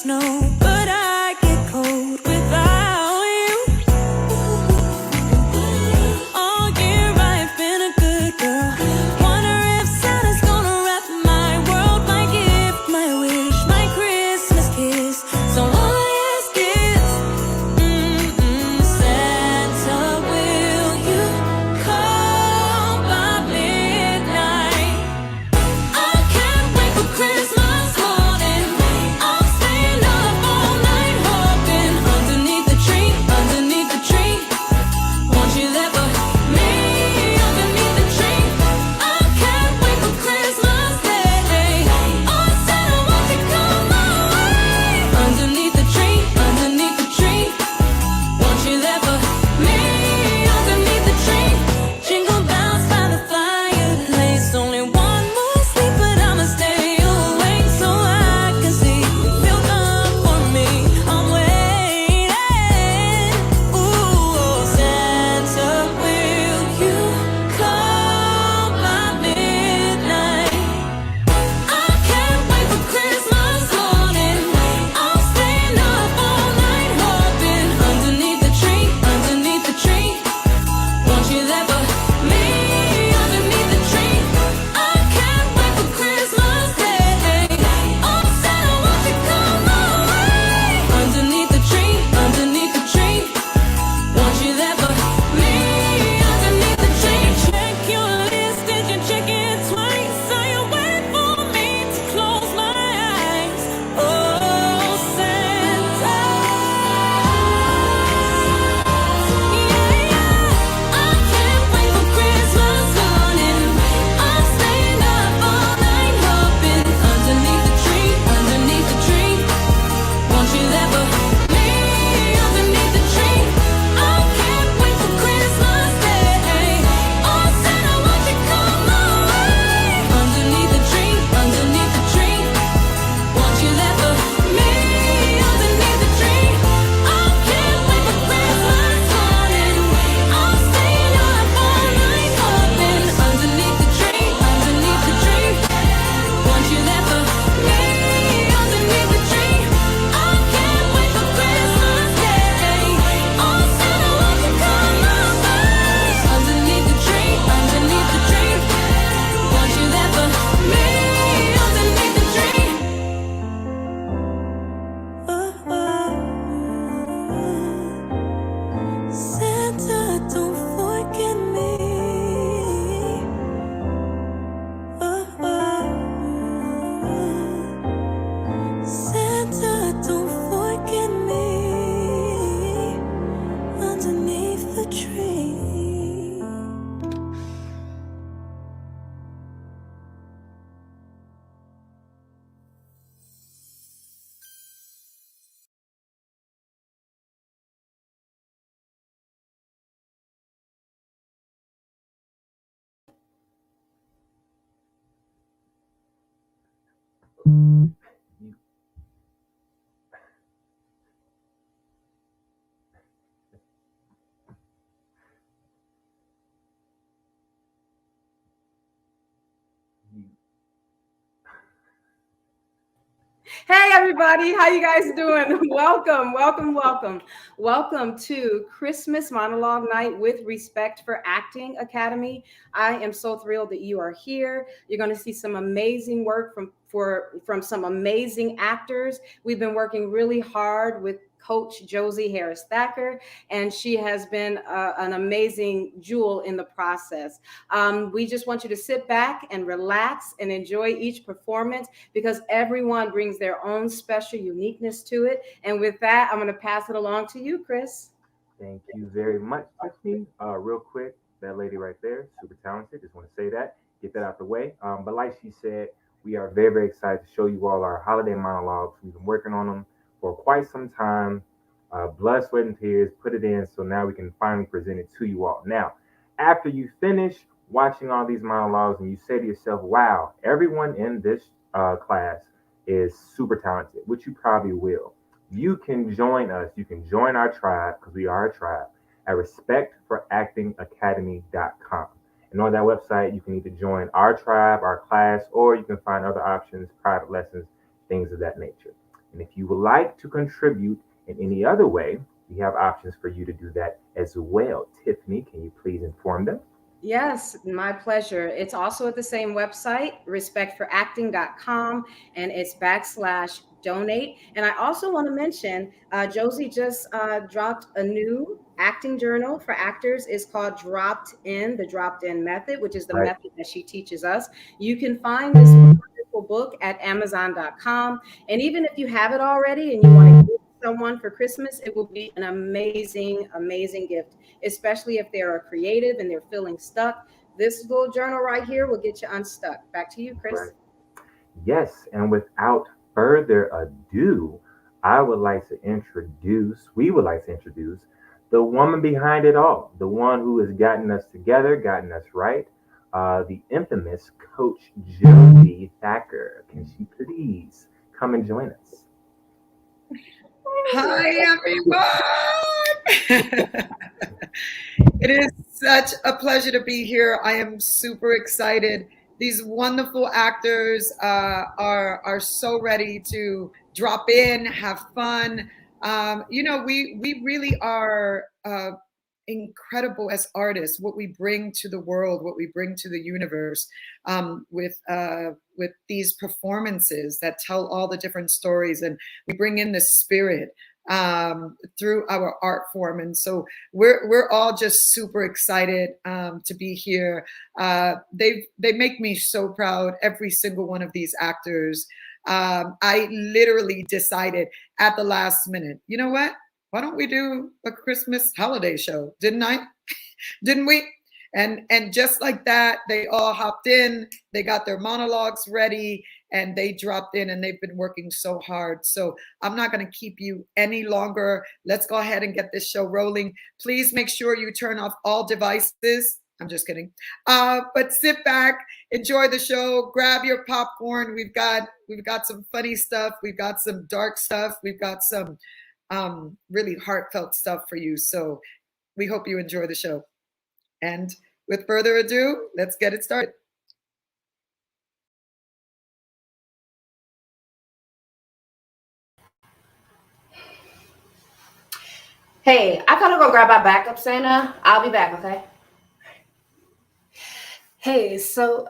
snow, but I get cold without you. All year I've been a good girl. Wonder if Santa's gonna wrap my world, my gift, my wish, my Christmas kiss. So all I ask is, Santa, will you come by midnight? I can't wait for Christmas morning. I'm staying up all night hoping underneath the tree, underneath the tree. Want you there for me underneath the tree. I can't wait for Christmas Day. Oh, Santa, won't you come my way? Underneath the tree, underneath the tree. Want you there for me underneath the tree. Jingle bells by the fireplace. Only one more sleep, but I'ma stay awake so I can see you feel up for me. I'm waiting. Ooh, Santa, will you come by midnight? I can't wait for Christmas morning. I'm staying up all night hoping underneath the tree, underneath the tree. Want you there for me underneath the tree. I can't wait for Christmas Day. Oh, Santa, won't you come my way? Underneath the tree, underneath the tree. Want you there for me underneath the tree. Check your list, did you check it twice? Are you waiting for me to close my eyes? Oh, Santa. I can't wait for Christmas morning. I'm staying up all night hoping underneath the tree, underneath the tree. Want you there for me underneath the tree. I can't wait for Christmas Day. Oh, Santa, won't you come my way? Underneath the tree, underneath the tree. Want you there for me underneath the tree. I can't wait for Christmas morning. I'm staying up all night hoping underneath the tree, underneath the tree. Want you there for me underneath the tree. I can't wait for Christmas Day. Oh, Santa, won't you come my way? Underneath the tree, underneath the tree. Want you there for me underneath the tree. Santa, don't forget me. Santa, don't forget me underneath the tree. Hey everybody, how you guys doing? Welcome, welcome, welcome. Welcome to Christmas Monologue Night with Respect for Acting Academy. I am so thrilled that you are here. You're going to see some amazing work from some amazing actors. We've been working really hard with Coach Josie Harris Thacker, and she has been an amazing jewel in the process. We just want you to sit back and relax and enjoy each performance because everyone brings their own special uniqueness to it. And with that, I'm going to pass it along to you, Chris. Thank you very much, Tiffany. Real quick, that lady right there, super talented. Just want to say that, get that out the way. But like she said, we are very, very excited to show you all our holiday monologues. We've been working on them for quite some time. Blood, sweat, and tears, put it in so now we can finally present it to you all. Now, after you finish watching all these monologues and you say to yourself, wow, everyone in this class is super talented, which you probably will. You can join us. You can join our tribe because we are a tribe at respectforactingacademy.com. And on that website, you can either join our tribe, our class, or you can find other options, private lessons, things of that nature. And if you would like to contribute in any other way, we have options for you to do that as well. Tiffany, can you please inform them? Yes, my pleasure. It's also at the same website, respectforacting.com, and it's /donate. And I also want to mention, Josie just dropped a new acting journal for actors. It's called Dropped In, the Dropped In Method, which is the Right. method that she teaches us. You can find this wonderful book at amazon.com. And even if you have it already and you want to give someone for Christmas, it will be an amazing, amazing gift, especially if they're a creative and they're feeling stuck. This little journal right here will get you unstuck. Back to you, Chris. Right. Yes, and without further ado, we would like to introduce the woman behind it all, the one who has gotten us together, gotten us right, the infamous Coach Josie Thacker. Can she please come and join us? Hi, everyone. It is such a pleasure to be here. I am super excited. These wonderful actors are so ready to drop in, have fun. We really are incredible as artists. What we bring to the world, what we bring to the universe, with these performances that tell all the different stories, and we bring in the spirit through our art form. And so we're all just super excited to be here. They make me so proud, every single one of these actors. I literally decided at the last minute, you know what? Why don't we do a Christmas holiday show? Didn't I? Didn't we? And just like that, they all hopped in, they got their monologues ready, and they dropped in, and they've been working so hard. So I'm not going to keep you any longer. Let's go ahead and get this show rolling. Please make sure you turn off all devices. I'm just kidding. But sit back, enjoy the show, grab your popcorn. We've got some funny stuff, we've got some dark stuff, we've got some really heartfelt stuff for you. So we hope you enjoy the show. And with further ado, let's get it started. Hey, I gotta go grab my backup, Santa. I'll be back, okay? Hey, so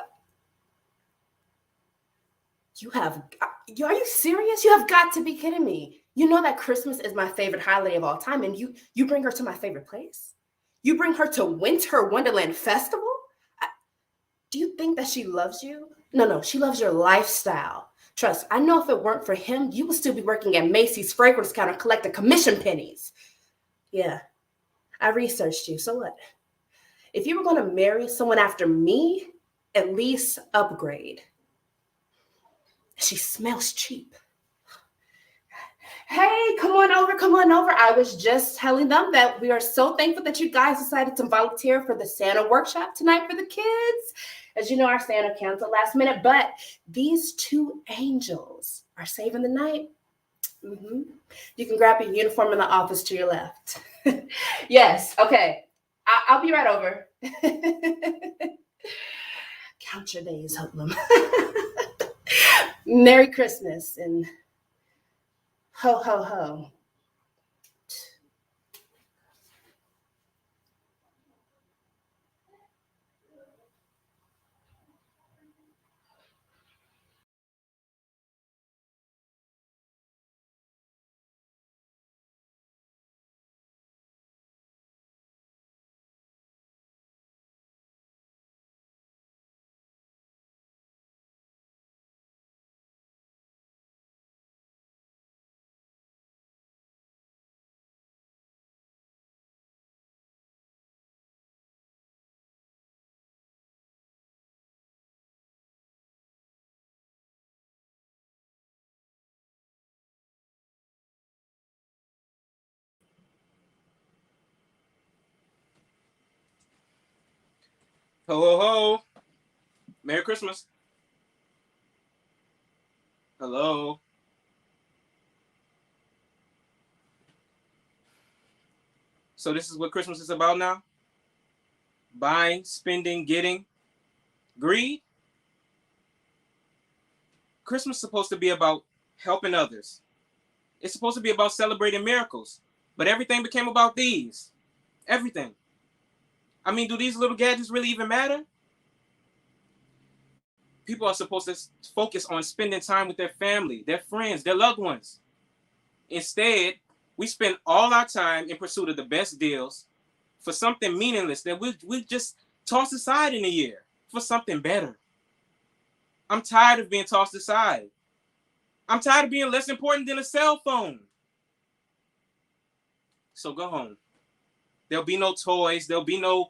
are you serious? You have got to be kidding me. You know that Christmas is my favorite holiday of all time, and you bring her to my favorite place? You bring her to Winter Wonderland Festival? Do you think that she loves you? No, she loves your lifestyle. Trust, I know if it weren't for him, you would still be working at Macy's fragrance counter collecting commission pennies. Yeah, I researched you. So what? If you were going to marry someone after me, at least upgrade. She smells cheap. Hey, come on over, come on over. I was just telling them that we are so thankful that you guys decided to volunteer for the Santa workshop tonight for the kids. As you know, our Santa canceled last minute, but these two angels are saving the night. Mm-hmm. You can grab your uniform in the office to your left. Yes, okay. I'll be right over. Count your days, hoodlum. Merry Christmas and ho, ho, ho. Ho, ho, ho. Merry Christmas. Hello. So this is what Christmas is about now? Buying, spending, getting, greed? Christmas is supposed to be about helping others, It's supposed to be about celebrating miracles. But everything became about these. Everything. I mean, do these little gadgets really even matter? People are supposed to focus on spending time with their family, their friends, their loved ones. Instead, we spend all our time in pursuit of the best deals for something meaningless that we just toss aside in a year for something better. I'm tired of being tossed aside. I'm tired of being less important than a cell phone. So go home. There'll be no toys. There'll be no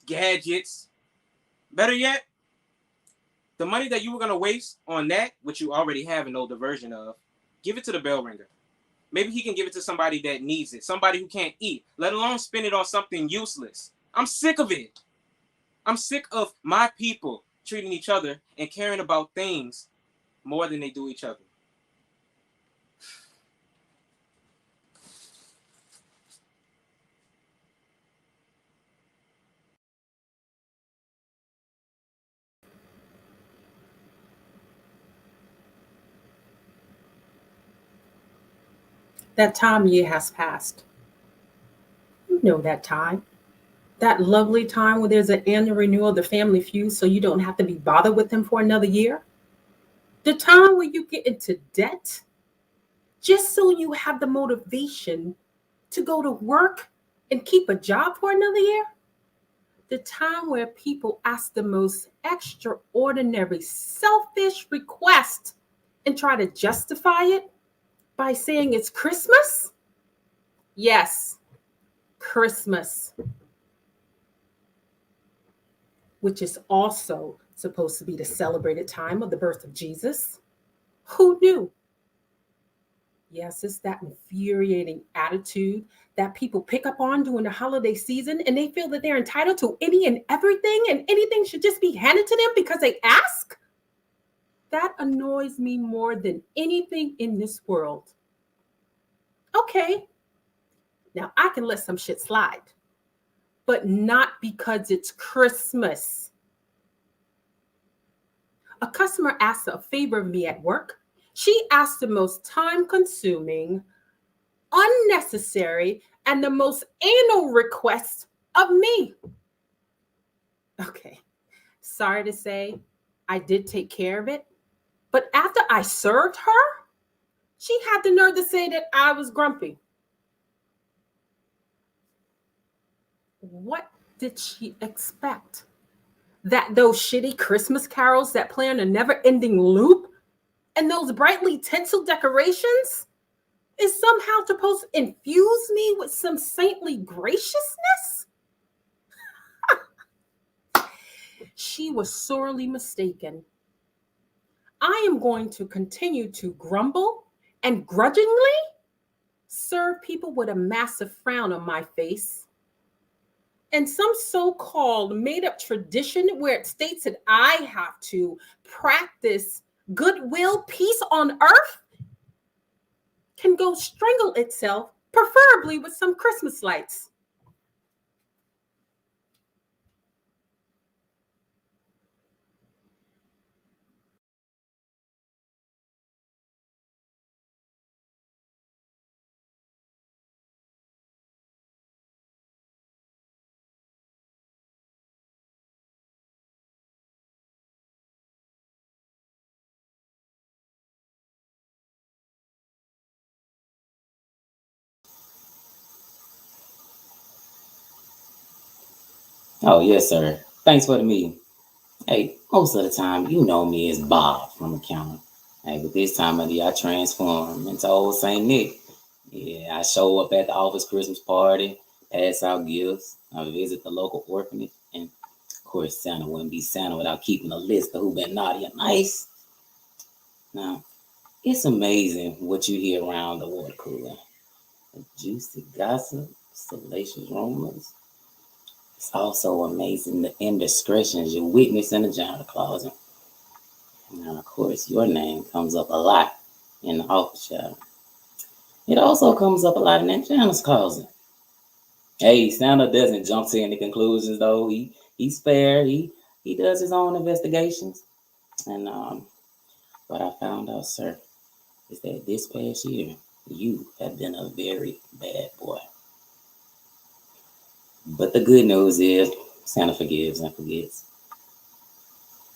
gadgets. Better yet, the money that you were going to waste on that, which you already have an older version of, give it to the bell ringer. Maybe he can give it to somebody that needs it, somebody who can't eat, let alone spend it on something useless. I'm sick of it. I'm sick of my people treating each other and caring about things more than they do each other. That time year has passed. You know that time. That lovely time where there's an annual renewal of the family feud so you don't have to be bothered with them for another year. The time where you get into debt just so you have the motivation to go to work and keep a job for another year. The time where people ask the most extraordinary, selfish request and try to justify it by saying it's Christmas. Yes, Christmas, which is also supposed to be the celebrated time of the birth of Jesus. Who knew? Yes, it's that infuriating attitude that people pick up on during the holiday season, and they feel that they're entitled to any and everything, and anything should just be handed to them because they ask. That annoys me more than anything in this world. Okay, now I can let some shit slide, but not because it's Christmas. A customer asked a favor of me at work. She asked the most time-consuming, unnecessary, and the most anal request of me. Okay, sorry to say, I did take care of it. But after I served her, she had the nerve to say that I was grumpy. What did she expect? That those shitty Christmas carols that play on a never-ending loop and those brightly tinseled decorations is somehow supposed to infuse me with some saintly graciousness? She was sorely mistaken. I am going to continue to grumble and grudgingly serve people with a massive frown on my face. And some so-called made-up tradition where it states that I have to practice goodwill, peace on earth, can go strangle itself, preferably with some Christmas lights. Oh, yes, sir. Thanks for the meeting. Hey, most of the time, you know me as Bob from accounting. Hey, but this time of the year, I transform into old St. Nick. Yeah, I show up at the office Christmas party, pass out gifts, I visit the local orphanage, and of course, Santa wouldn't be Santa without keeping a list of who been naughty and nice. Now, it's amazing what you hear around the water cooler. The juicy gossip, salacious rumors. It's also amazing the indiscretions you witness in the janitor closet. And of course, your name comes up a lot in the office shower. It also comes up a lot in that janitor's closet. Hey, Santa doesn't jump to any conclusions though. He's fair. He does his own investigations. And what I found out, sir, is that this past year You have been a very bad boy. But the good news is Santa forgives and forgets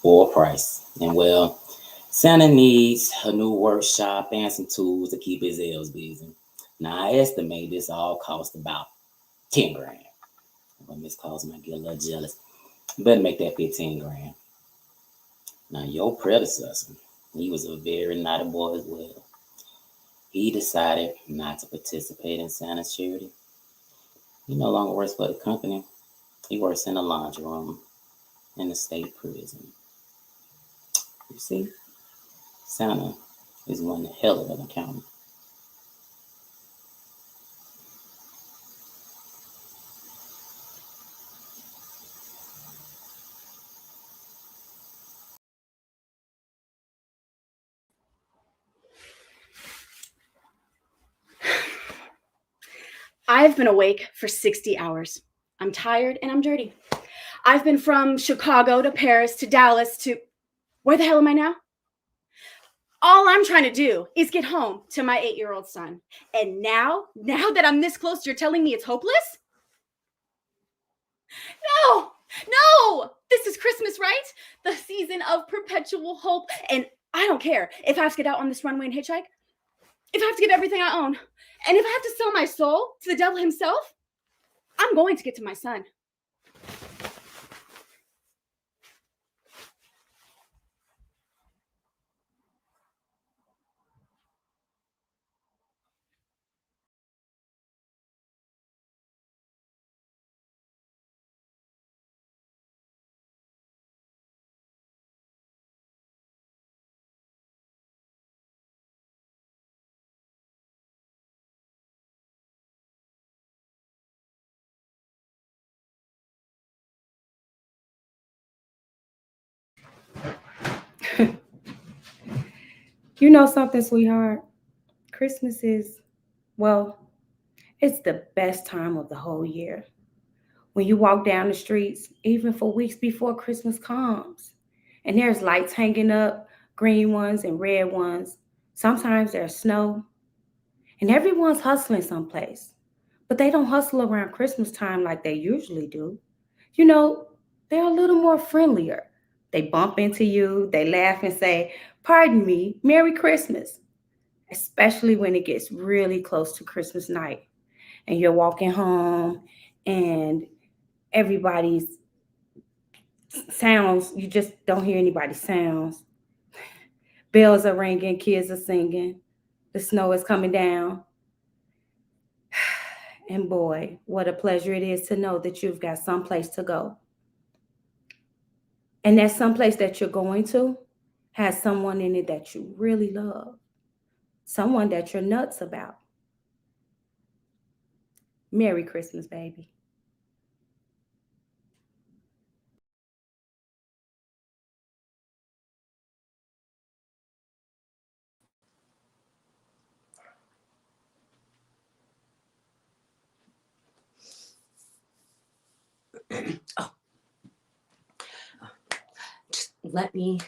for a price. And well, Santa needs a new workshop and some tools to keep his elves busy. Now I estimate this all cost about 10 grand. But Miss Claus might get a little jealous. Better make that 15 grand. Now your predecessor, he was a very naughty boy as well. He decided not to participate in Santa's charity. He no longer works for the company. He works in a laundry room in the state prison. You see, Santa is one hell of an accountant. I've been awake for 60 hours. I'm tired and I'm dirty. I've been from Chicago to Paris to Dallas to... Where the hell am I now? All I'm trying to do is get home to my 8-year-old son. And now that I'm this close, you're telling me it's hopeless? No! This is Christmas, right? The season of perpetual hope. And I don't care if I have to get out on this runway and hitchhike, if I have to give everything I own, and if I have to sell my soul to the devil himself, I'm going to get to my son. You know something, sweetheart? Christmas is, well, it's the best time of the whole year. When you walk down the streets, even for weeks before Christmas comes, and there's lights hanging up, green ones and red ones. Sometimes there's snow, and everyone's hustling someplace. But they don't hustle around Christmas time like they usually do. You know, they're a little more friendlier. They bump into you, they laugh and say, "Pardon me, Merry Christmas," especially when it gets really close to Christmas night and you're walking home and everybody's sounds, you just don't hear anybody's sounds. Bells are ringing, kids are singing, the snow is coming down. And boy, what a pleasure it is to know that you've got someplace to go. And that someplace that you're going to has someone in it that you really love, someone that you're nuts about. Merry Christmas, baby. Just let me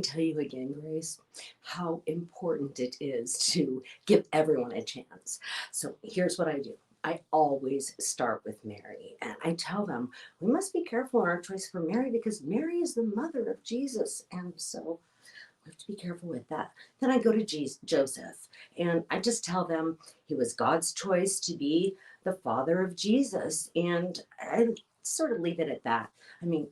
tell you again, Grace, how important it is to give everyone a chance. So here's what I do. I always start with Mary, and I tell them we must be careful in our choice for Mary because Mary is the mother of Jesus, and so we have to be careful with that. Then I go to Joseph, and I just tell them he was God's choice to be the father of Jesus, and I sort of leave it at that. I mean,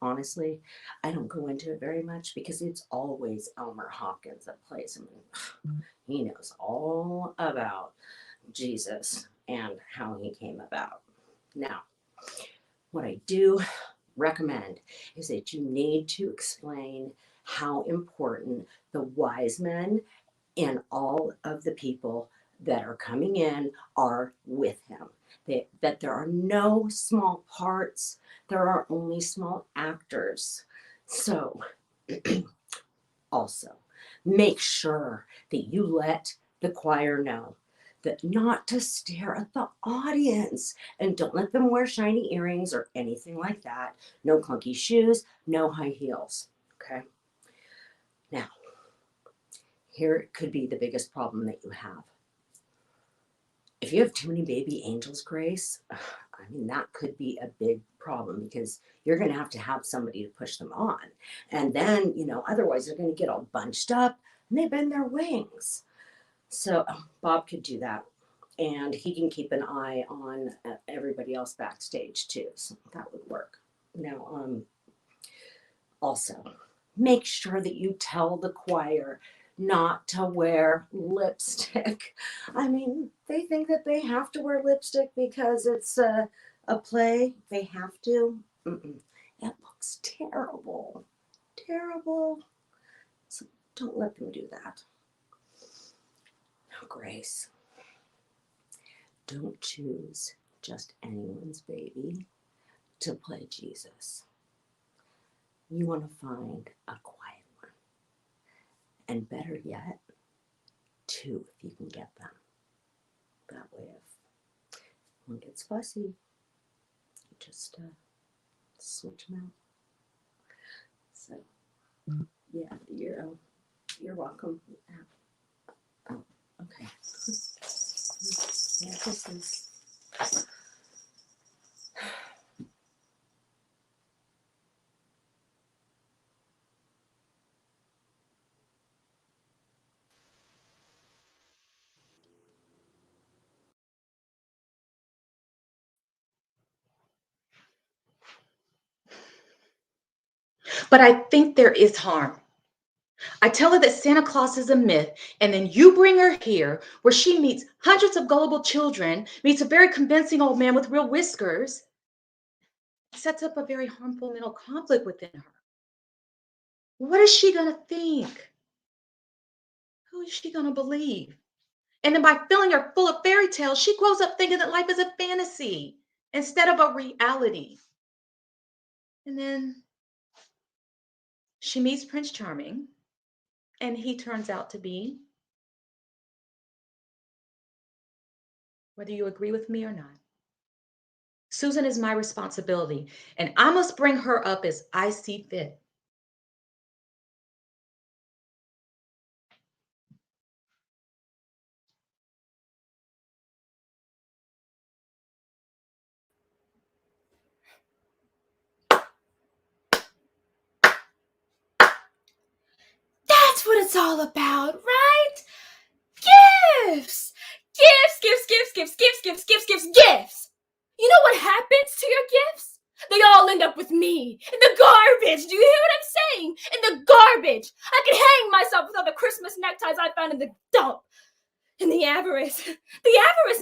honestly, I don't go into it very much because it's always Elmer Hopkins that plays. I mean, he knows all about Jesus and how he came about. Now, what I do recommend is that you need to explain how important the wise men and all of the people that are coming in are with him. That there are no small parts, there are only small actors. So, also, make sure that you let the choir know that not to stare at the audience and don't let them wear shiny earrings or anything like that. No clunky shoes, no high heels. Okay? Now, here could be the biggest problem that you have. if you have too many baby angels, Grace, I mean, that could be a big problem because you're going to have somebody to push them on. And then, otherwise they're going to get all bunched up and they bend their wings. So Bob could do that. And he can keep an eye on everybody else backstage too. So that would work. Now, also, make sure that you tell the choir not to wear lipstick. I mean, they think that they have to wear lipstick because it's a play. They have to. It looks terrible. Terrible. So don't let them do that. Now, Grace, don't choose just anyone's baby to play Jesus. You want to find a quiet one. And better yet, 2 if you can get them. That way, if one gets fussy, just switch them out. So, yeah, you're welcome. Oh, okay. Yeah, this is. But I think there is harm. I tell her that Santa Claus is a myth, and then you bring her here where she meets hundreds of gullible children, meets a very convincing old man with real whiskers. It sets up a very harmful mental conflict within her. What is she going to think? Who is she going to believe? And then by filling her full of fairy tales, she grows up thinking that life is a fantasy instead of a reality. And then she meets Prince Charming, and he turns out to be, whether you agree with me or not, Susan is my responsibility, and I must bring her up as I see fit. That's what it's all about, right? Gifts! Gifts, gifts, gifts, gifts, gifts, gifts, gifts, gifts, gifts! You know what happens to your gifts? They all end up with me. In the garbage. Do you hear what I'm saying? In the garbage. I could hang myself with all the Christmas neckties I found in the dump. And the avarice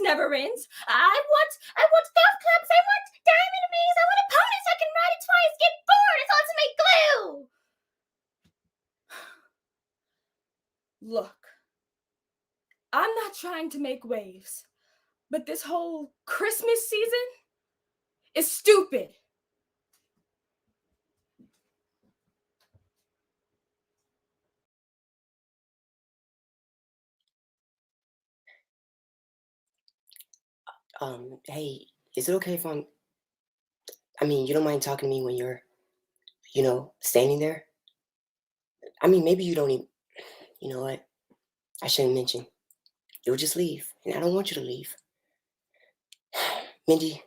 never ends. I want golf clubs. I want diamond rings. I want a pony so I can ride it twice. Get bored. It's all to make glue. Look, I'm not trying to make waves, but this whole Christmas season is stupid. Hey, is it okay if you don't mind talking to me when you're, standing there? I mean, maybe you don't even, you know what? I shouldn't mention. You'll just leave, and I don't want you to leave. Mindy,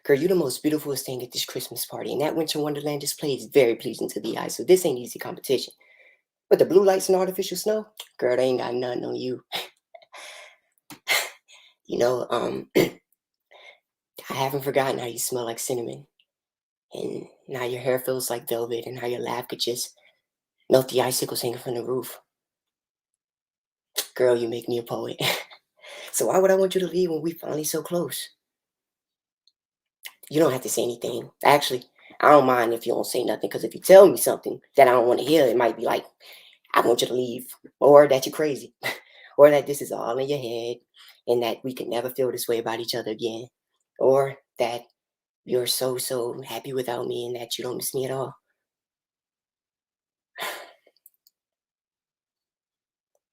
girl, you're the most beautiful thing at this Christmas party, and that winter wonderland display is very pleasing to the eye, so this ain't easy competition. But the blue lights and artificial snow, girl, they ain't got nothing on you. I haven't forgotten how you smell like cinnamon, and how your hair feels like velvet, and how your laugh could just melt the icicles hanging from the roof. Girl, you make me a poet. So why would I want you to leave when we finally so close? You don't have to say anything. Actually, I don't mind if you don't say nothing, because if you tell me something that I don't want to hear, it might be like, I want you to leave, or that you're crazy, or that this is all in your head, and that we could never feel this way about each other again, or that you're so happy without me and that you don't miss me at all.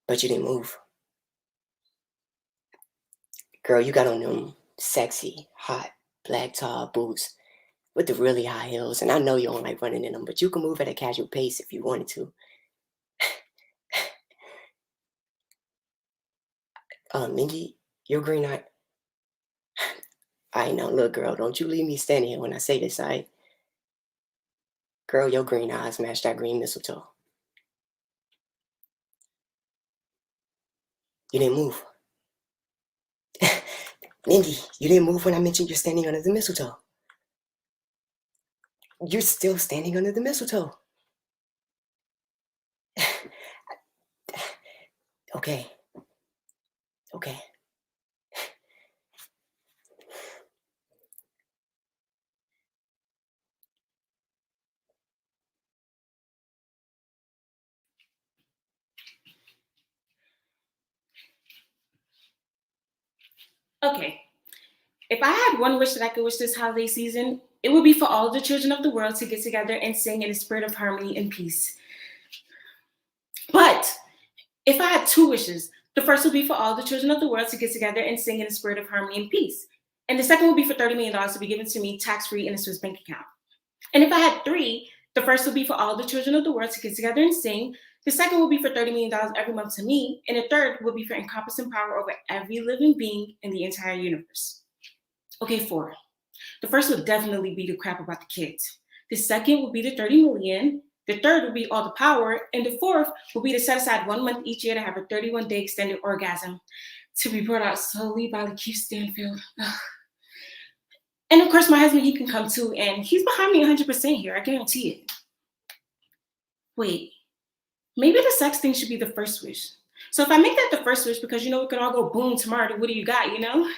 But you didn't move. Girl, you got on them sexy, hot, black tall boots with the really high heels, and I know you don't like running in them, but you can move at a casual pace if you wanted to. Mindy, your green eye, I know, look, girl, don't you leave me standing here when I say this, all right? Girl, your green eyes match that green mistletoe. You didn't move. Mindy, you didn't move when I mentioned you're standing under the mistletoe. You're still standing under the mistletoe. Okay. Okay. Okay, if I had one wish that I could wish this holiday season, it would be for all the children of the world to get together and sing in a spirit of harmony and peace. But if I had two wishes, the first would be for all the children of the world to get together and sing in a spirit of harmony and peace. And the second would be for $30 million to be given to me tax-free in a Swiss bank account. And if I had three, the first would be for all the children of the world to get together and sing. The second would be for $30 million every month to me. And the third would be for encompassing power over every living being in the entire universe. Okay, 4. The first would definitely be the crap about the kids. The second would be the 30 million. The third would be all the power. And the fourth would be to set aside 1 month each year to have a 31-day extended orgasm to be brought out slowly by Lakeith Stanfield. Ugh. And of course, my husband, he can come too. And he's behind me 100% here. I guarantee it. Wait, maybe the sex thing should be the first wish. So if I make that the first wish, because, you know, it could all go boom tomorrow, what do you got, you know?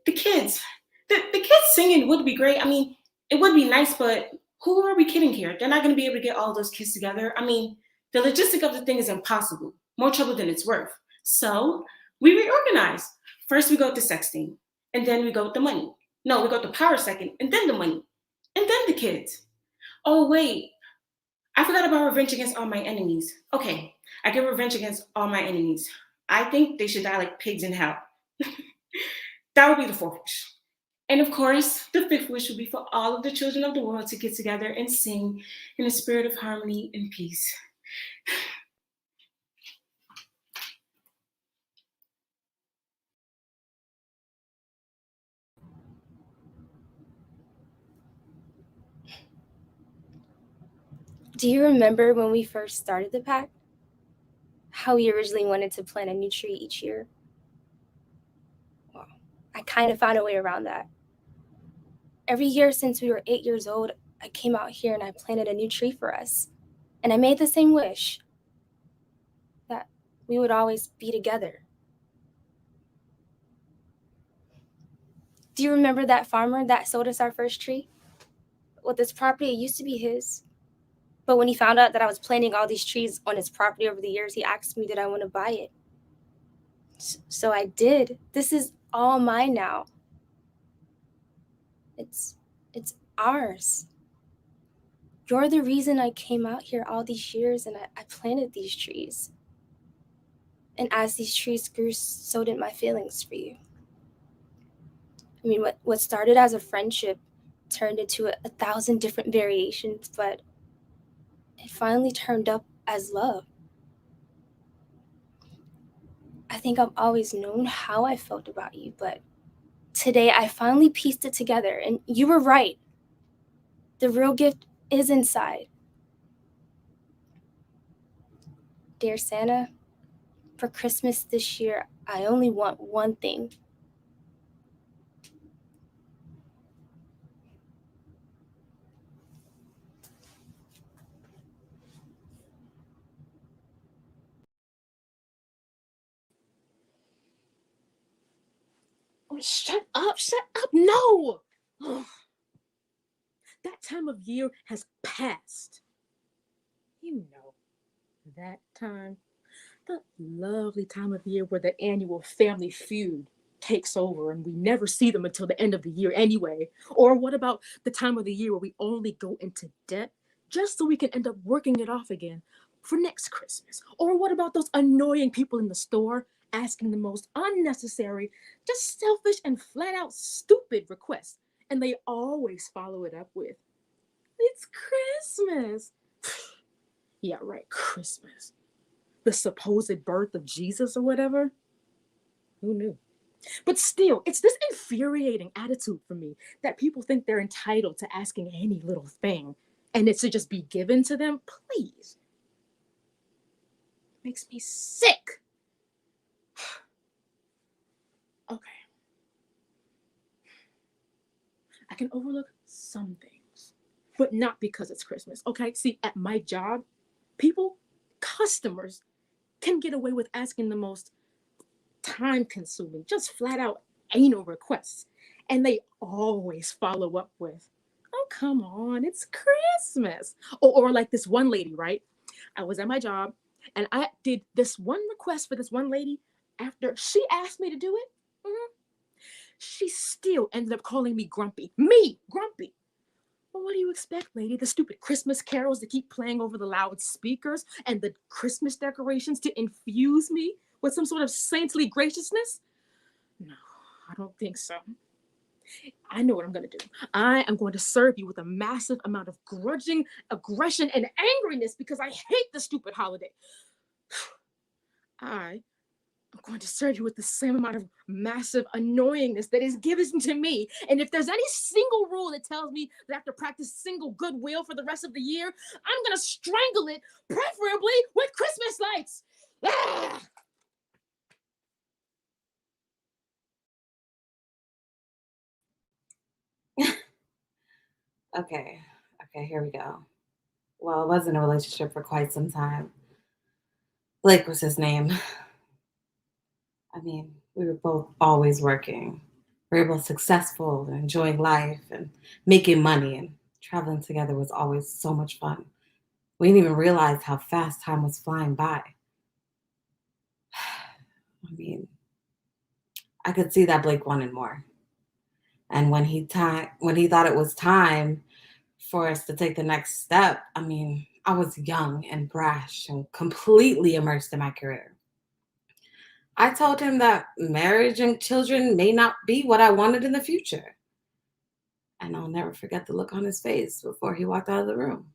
The kids. The kids singing would be great. I mean, it would be nice, but who are we kidding here? They're not going to be able to get all those kids together. I mean, the logistic of the thing is impossible. More trouble than it's worth. So we reorganize. First, we go with the sex thing, and then we go with the money. No, we go with the power second, and then the money, and then the kids. Oh, wait. I forgot about revenge against all my enemies. Okay, I get revenge against all my enemies. I think they should die like pigs in hell. That would be the fourth wish. And of course, the fifth wish would be for all of the children of the world to get together and sing in a spirit of harmony and peace. Do you remember when we first started the pact? How we originally wanted to plant a new tree each year? Well, I kind of found a way around that. Every year since we were 8 years old, I came out here and I planted a new tree for us. And I made the same wish, that we would always be together. Do you remember that farmer that sold us our first tree? Well, this property, it used to be his. But when he found out that I was planting all these trees on his property over the years, he asked me did I want to buy it. So I did. This is all mine now. It's ours. You're the reason I came out here all these years and I planted these trees. And as these trees grew, so did my feelings for you. I mean, what started as a friendship turned into 1,000 different variations, but it finally turned up as love. I think I've always known how I felt about you, but today I finally pieced it together, and you were right. The real gift is inside. Dear Santa, for Christmas this year, I only want one thing. Oh, shut up, no! Ugh. That time of year has passed. You know, that time, the lovely time of year where the annual family feud takes over and we never see them until the end of the year anyway. Or what about the time of the year where we only go into debt just so we can end up working it off again for next Christmas? Or what about those annoying people in the store asking the most unnecessary, just selfish and flat out stupid requests, and they always follow it up with, "It's Christmas." Yeah, right, Christmas. The supposed birth of Jesus or whatever. Who knew? But still, it's this infuriating attitude for me that people think they're entitled to asking any little thing and it should just be given to them. Please. Makes me sick. Okay. I can overlook some things, but not because it's Christmas. Okay. See, at my job, customers can get away with asking the most time consuming, just flat out anal requests. And they always follow up with, oh, come on, it's Christmas. Or like this one lady, right? I was at my job and I did this one request for this one lady after she asked me to do it. She still ended up calling me grumpy. Me, grumpy. Well, what do you expect, lady? The stupid Christmas carols that keep playing over the loudspeakers and the Christmas decorations to infuse me with some sort of saintly graciousness? No, I don't think so. I know what I'm going to do. I am going to serve you with a massive amount of grudging aggression and angriness because I hate the stupid holiday. I'm going to serve you with the same amount of massive annoyingness that is given to me. And if there's any single rule that tells me that I have to practice single goodwill for the rest of the year, I'm going to strangle it, preferably with Christmas lights. Ah! Okay, here we go. Well, I was in a relationship for quite some time. Blake was his name. I mean, we were both always working. We were both successful and enjoying life and making money, and traveling together was always so much fun. We didn't even realize how fast time was flying by. I mean, I could see that Blake wanted more. And when he thought it was time for us to take the next step, I mean, I was young and brash and completely immersed in my career. I told him that marriage and children may not be what I wanted in the future. And I'll never forget the look on his face before he walked out of the room.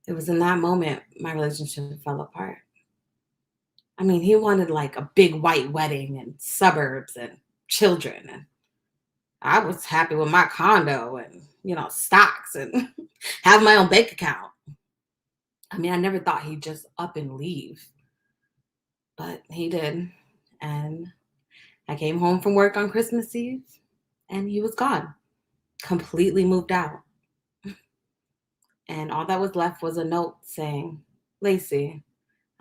It was in that moment my relationship fell apart. I mean, he wanted like a big white wedding and suburbs and children. And I was happy with my condo and, stocks and have my own bank account. I mean, I never thought he'd just up and leave. But he did. And I came home from work on Christmas Eve and he was gone. Completely moved out. And all that was left was a note saying, Lacey,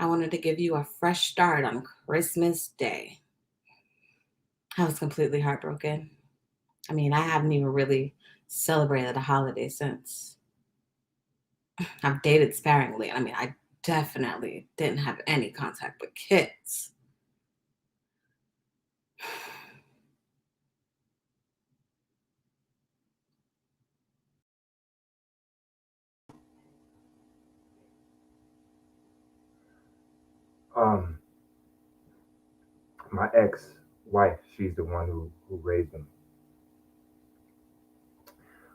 I wanted to give you a fresh start on Christmas Day. I was completely heartbroken. I mean, I haven't even really celebrated a holiday since. I've dated sparingly. I mean, I definitely didn't have any contact with kids. My ex-wife, she's the one who raised him.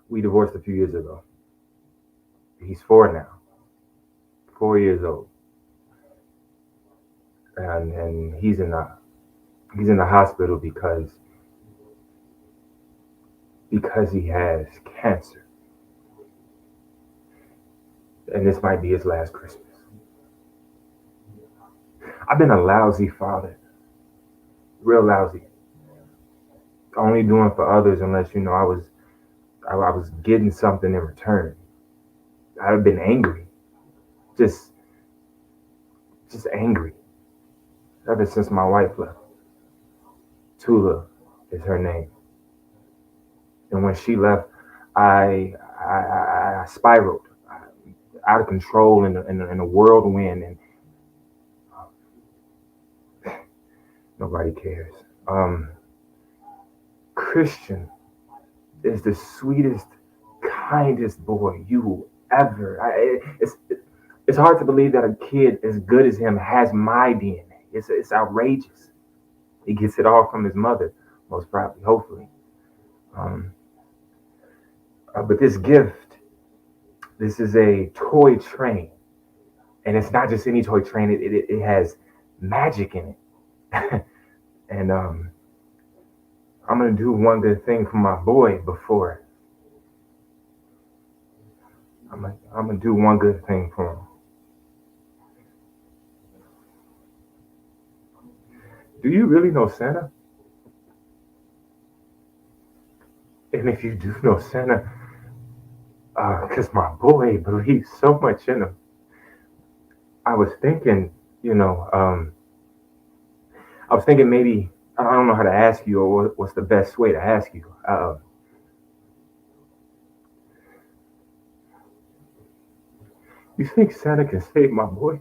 We divorced a few years ago. He's 4 now. 4 years old. And he's in the hospital because he has cancer. And this might be his last Christmas. I've been a lousy father. Real lousy. Only doing for others unless, I was getting something in return. I've been angry. Just angry. Ever since my wife left. Tula is her name. And when she left, I spiraled out of control in a whirlwind, and nobody cares. Christian is the sweetest, kindest boy you will ever. It's hard to believe that a kid as good as him has my DNA. It's outrageous. He gets it all from his mother, most probably, hopefully. But this gift, this is a toy train. And it's not just any toy train, it has magic in it. And I'm gonna do one good thing for my boy before. I'm gonna do one good thing for him. Do you really know Santa? And if you do know Santa, because my boy believes so much in him, I was thinking, I was thinking maybe, I don't know how to ask you or what's the best way to ask you. You think Santa can save my boy?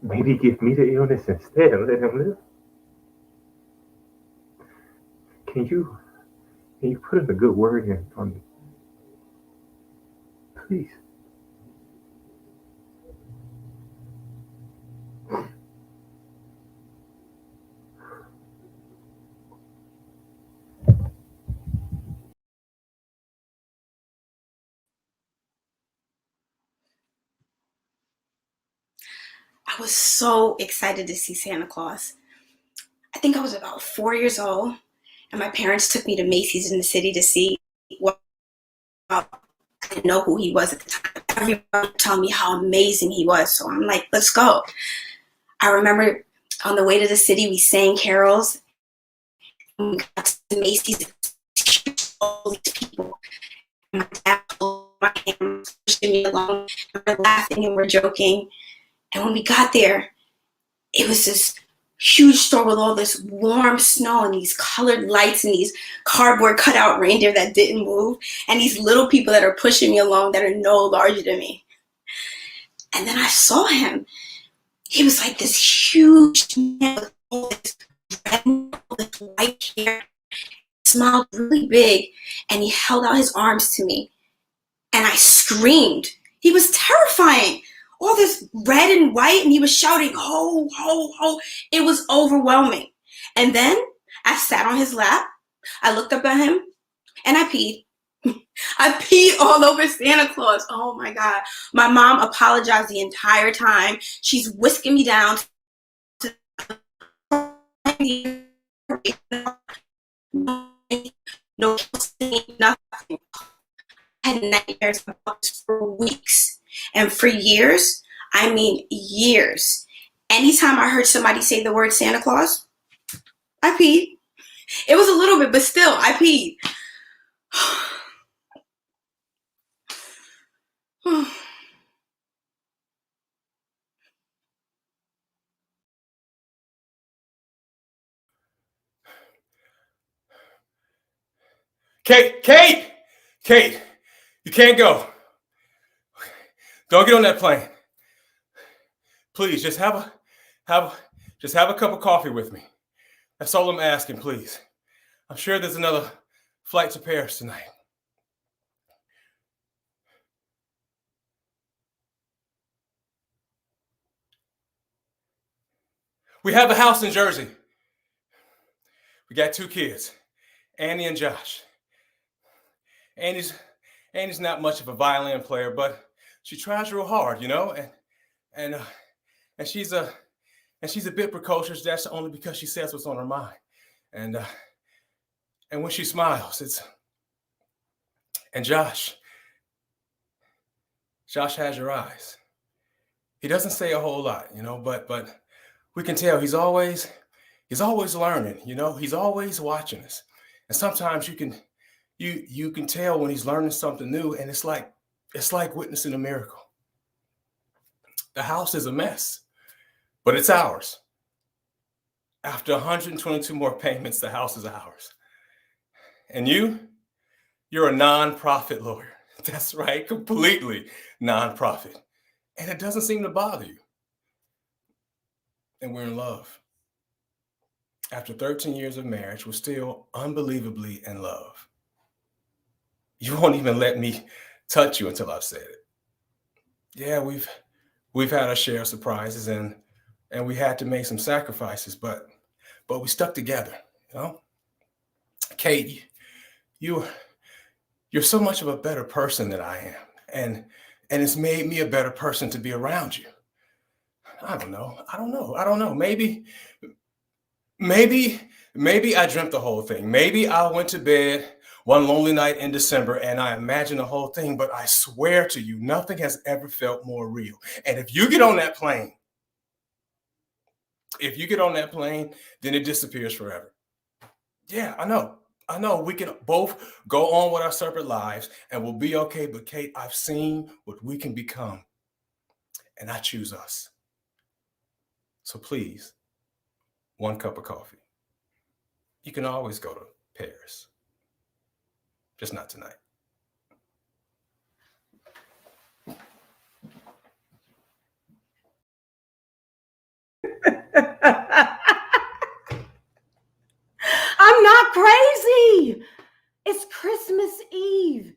Maybe give me the illness instead and let him live? Can you put in a good word in for me? Please. I was so excited to see Santa Claus. I think I was about 4 years old, and my parents took me to Macy's in the city to see what. I didn't know who he was at the time. Everyone telling me how amazing he was, so I'm like, let's go. I remember on the way to the city, we sang carols. When we got to Macy's, all these people. My dad pulled my hand, pushing me along, and we're laughing and we're joking. And when we got there, it was this huge store with all this warm snow and these colored lights and these cardboard cutout reindeer that didn't move and these little people that are pushing me along that are no larger than me. And then I saw him. He was like this huge man with all this red and all this white hair. He smiled really big and he held out his arms to me. And I screamed. He was terrifying. All this red and white, and he was shouting, ho, ho, ho. It was overwhelming. And then I sat on his lap. I looked up at him, and I peed. I peed all over Santa Claus. Oh, my God. My mom apologized the entire time. She's whisking me down to no nothing. I had nightmares about this for weeks. And for years, I mean years, anytime I heard somebody say the word Santa Claus, I peed. It was a little bit, but still, I peed. Kate, you can't go. Don't get on that plane. Please, just have a cup of coffee with me. That's all I'm asking, please. I'm sure there's another flight to Paris tonight. We have a house in Jersey. We got 2 kids, Annie and Josh. Annie's not much of a violin player, but she tries real hard, and she's a bit precocious. That's only because she says what's on her mind, and when she smiles, and Josh has your eyes. He doesn't say a whole lot, but we can tell he's always learning, he's always watching us. And sometimes you can tell when he's learning something new, and it's like witnessing a miracle. The house is a mess, but it's ours. After 122 more payments, the house is ours. And you're a nonprofit lawyer. That's right, completely nonprofit. And it doesn't seem to bother you. And we're in love. After 13 years of marriage, we're still unbelievably in love. You won't even let me touch you until I've said it. Yeah, we've had our share of surprises and we had to make some sacrifices, but we stuck together, Kate, you're so much of a better person than I am. And it's made me a better person to be around you. I don't know. Maybe Maybe I dreamt the whole thing. Maybe I went to bed one lonely night in December and I imagined the whole thing, but I swear to you, nothing has ever felt more real. And if you get on that plane, then it disappears forever. Yeah, I know. We can both go on with our separate lives and we'll be okay. But Kate, I've seen what we can become, and I choose us. So please, one cup of coffee. You can always go to Paris, just not tonight. I'm not crazy. It's Christmas Eve.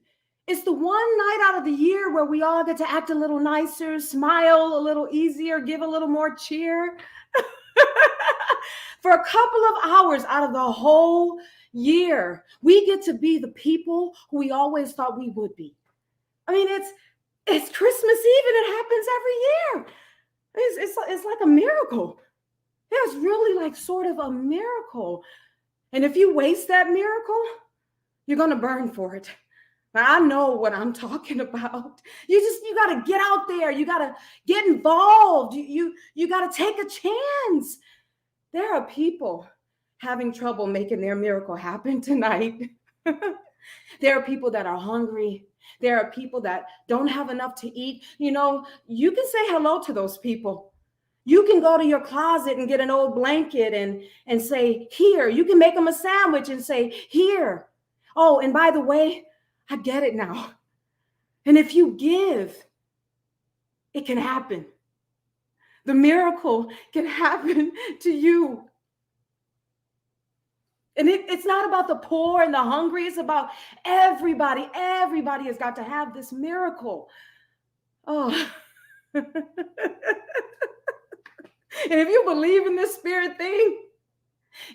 It's the one night out of the year where we all get to act a little nicer, smile a little easier, give a little more cheer. For a couple of hours out of the whole year, we get to be the people who we always thought we would be. I mean, it's Christmas Eve and it happens every year. It's like a miracle. It's really like sort of a miracle. And if you waste that miracle, you're going to burn for it. I know what I'm talking about. You got to get out there. You got to get involved. You got to take a chance. There are people having trouble making their miracle happen tonight. There are people that are hungry. There are people that don't have enough to eat. You know, you can say hello to those people. You can go to your closet and get an old blanket and say, here. You can make them a sandwich and say, here. Oh, and by the way, I get it now. And if you give, it can happen. The miracle can happen to you. And it's not about the poor and the hungry. It's about everybody. Everybody has got to have this miracle. Oh. And if you believe in this spirit thing,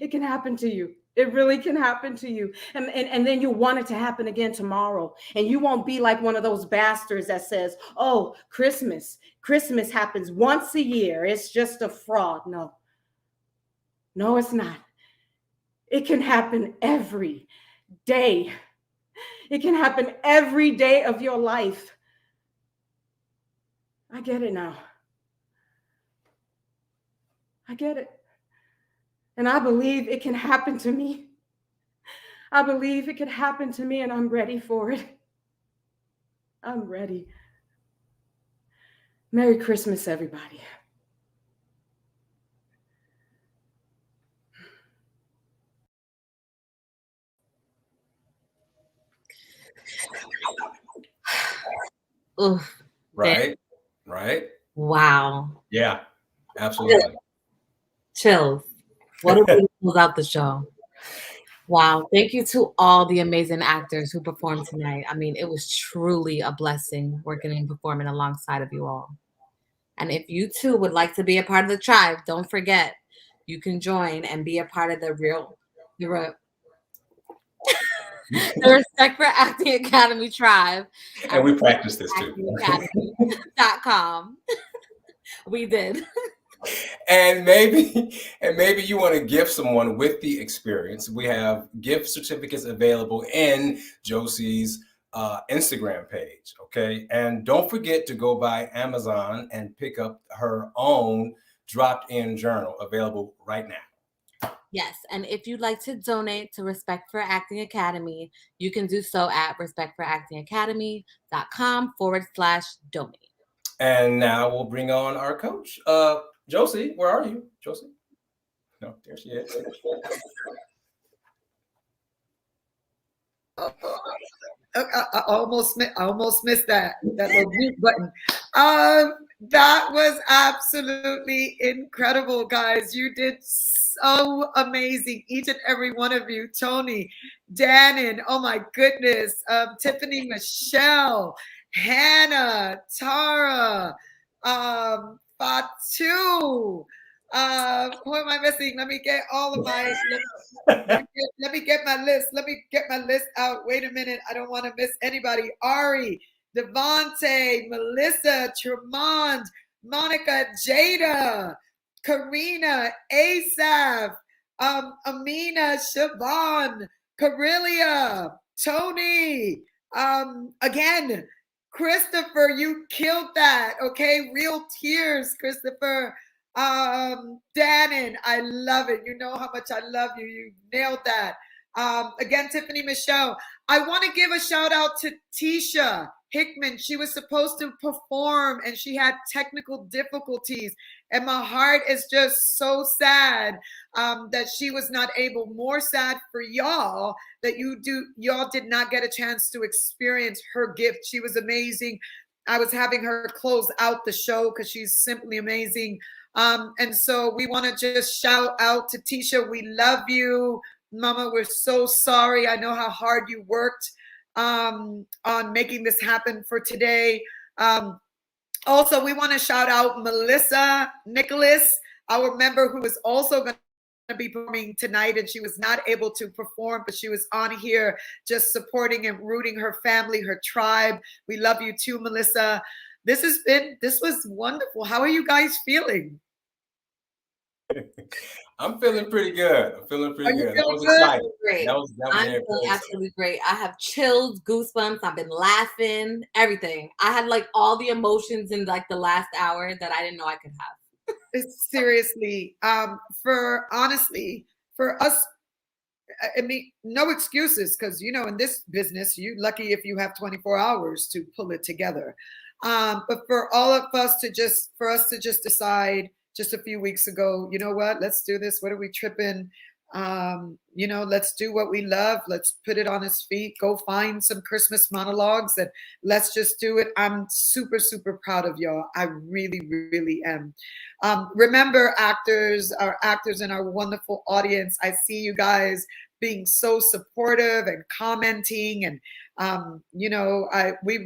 it can happen to you. It really can happen to you. And then you want it to happen again tomorrow. And you won't be like one of those bastards that says, oh, Christmas happens once a year. It's just a fraud. No, it's not. It can happen every day. It can happen every day of your life. I get it now. I get it. And I believe it can happen to me. I believe it could happen to me, and I'm ready for it. I'm ready. Merry Christmas, everybody. Oof. Right. Wow. Yeah, absolutely. Chills. What a way to close out the show. Wow. Thank you to all the amazing actors who performed tonight. I mean, it was truly a blessing working and performing alongside of you all. And if you too would like to be a part of the tribe, don't forget, you can join and be a part of the Respect for Acting Academy tribe. And we practiced this too. actingacademy.com. We did. And maybe you want to gift someone with the experience. We have gift certificates available in Josie's Instagram page. Okay. And don't forget to go by Amazon and pick up her own dropped-in journal available right now. Yes, and if you'd like to donate to Respect for Acting Academy, you can do so at respectforactingacademy.com/donate. And now we'll bring on our coach. Josie, where are you? Josie? No, there she is. I almost missed that little mute button. That was absolutely incredible, guys. You did so amazing, each and every one of you. Tony, Dannon, oh my goodness, Tiffany, Michelle, Hannah, Tara, Fatu. Who am I missing? Let me get all of my. Let me get my list. Let me get my list out. Wait a minute. I don't want to miss anybody. Ari, Devontae, Melissa, Tremont, Monica, Jada, Karina, Asaph, Amina, Siobhan, Corelia, Tony, again, Christopher, you killed that. Okay, real tears, Christopher. Dannon, I love it. You know how much I love you. You nailed that. Again, Tiffany Michelle. I want to give a shout out to Tisha Hickman. She was supposed to perform and she had technical difficulties. And my heart is just so sad that she was not able. More sad for y'all that y'all did not get a chance to experience her gift. She was amazing. I was having her close out the show because she's simply amazing. And so we want to just shout out to Tisha. We love you, Mama. We're so sorry. I know how hard you worked on making this happen for today. Also, we want to shout out Melissa Nicholas, our member who is also going to be performing tonight, and she was not able to perform, but she was on here just supporting and rooting her family, her tribe. We love you too, Melissa. This was wonderful. How are you guys feeling? I'm feeling pretty good. I'm feeling pretty good. That was good? exciting. Great. That was I'm very feeling exciting. absolutely great. I have chills, goosebumps. I've been laughing, everything. I had like all the emotions in like the last hour that I didn't know I could have. It's seriously, for us, I mean, no excuses, because in this business, you're lucky if you have 24 hours to pull it together. But for us to just decide just a few weeks ago, you know what, let's do this. What are we tripping? Let's do what we love. Let's put it on its feet. Go find some Christmas monologues and let's just do it. I'm super, super proud of y'all. I really, really am. Remember, our actors and our wonderful audience, I see you guys being so supportive and commenting, and we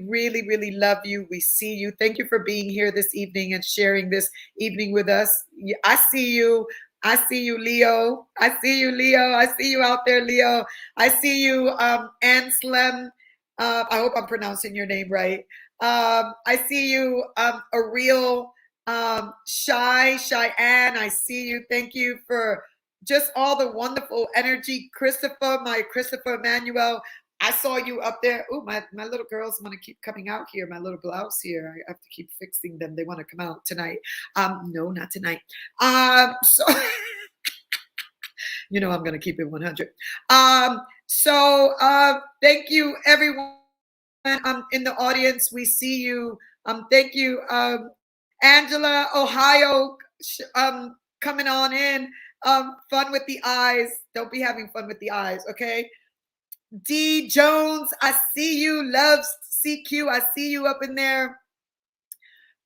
really, really love you. We see you. Thank you for being here this evening and sharing this evening with us. I see you. I see you, Leo. I see you, Leo. I see you out there, Leo. I see you, Anslem. I hope I'm pronouncing your name right. I see you, Ariel, Cheyenne. I see you. Thank you for just all the wonderful energy. My Christopher Emmanuel. I saw you up there. Oh, my little girls want to keep coming out here. My little blouse here. I have to keep fixing them. They want to come out tonight. No, not tonight. So I'm going to keep it 100. Thank you, everyone in the audience. We see you. Thank you, Angela, Ohio, coming on in. Fun with the eyes. Don't be having fun with the eyes, okay? D Jones, I see you. Loves CQ, I see you up in there.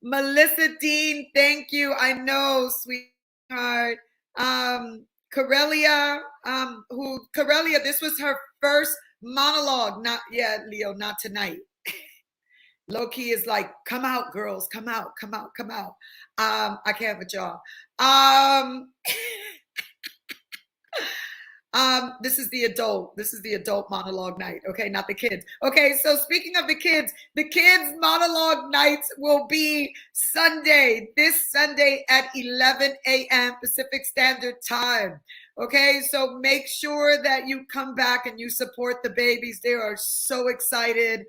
Melissa Dean, thank you. I know, sweetheart. Corelia, Corelia, this was her first monologue. Not yet, Leo, not tonight. Low-key is like, come out, girls, come out, come out, come out. I can't with y'all. This is the adult monologue night, okay, not the kids. Okay, so speaking of the kids monologue nights will be this Sunday at 11 a.m. Pacific Standard Time. Okay, so make sure that you come back and you support the babies. They are so excited.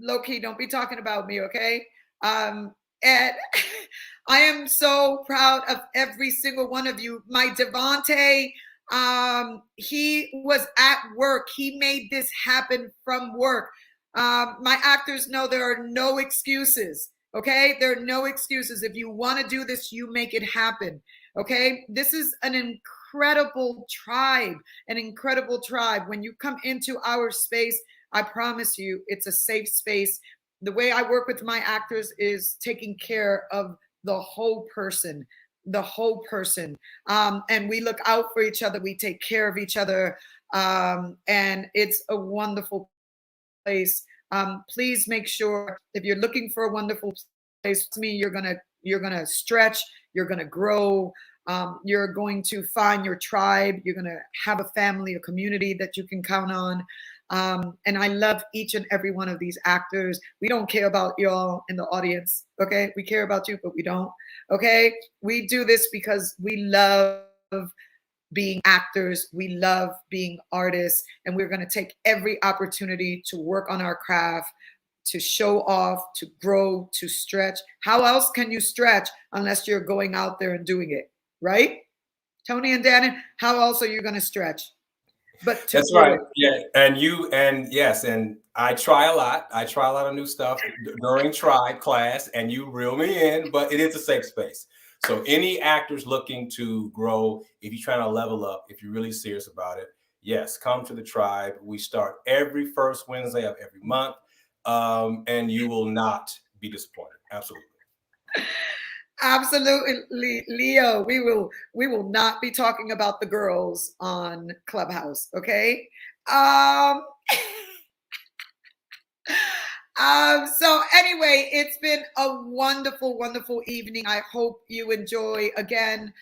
Low-key, don't be talking about me, okay? And I am so proud of every single one of you. My Devontae, he was at work. He made this happen from work. My actors know there are no excuses, okay? There are no excuses. If you want to do this, you make it happen, okay? This is an incredible tribe, When you come into our space, I promise you, it's a safe space. The way I work with my actors is taking care of the whole person. And we look out for each other. We take care of each other. And it's a wonderful place. Please make sure if you're looking for a wonderful place, to me, you're gonna stretch, you're gonna grow. You're going to find your tribe. You're going to have a family, a community that you can count on. And I love each and every one of these actors. We don't care about y'all in the audience, okay? We care about you, but we don't, okay? We do this because we love being actors, we love being artists, and we're going to take every opportunity to work on our craft, to show off, to grow, to stretch. How else can you stretch unless you're going out there and doing it, right? Tony and Dannon, how else are you going to stretch? But to That's do right. it. Yeah. And yes, and I try a lot. I try a lot of new stuff during Tribe class, and you reel me in, but it is a safe space. So any actors looking to grow, if you're trying to level up, if you're really serious about it, yes, come to the Tribe. We start every first Wednesday of every month, and you will not be disappointed. Absolutely. Absolutely, Leo. We will not be talking about the girls on Clubhouse, okay? Um, so anyway, it's been a wonderful, wonderful evening. I hope you enjoy. Again,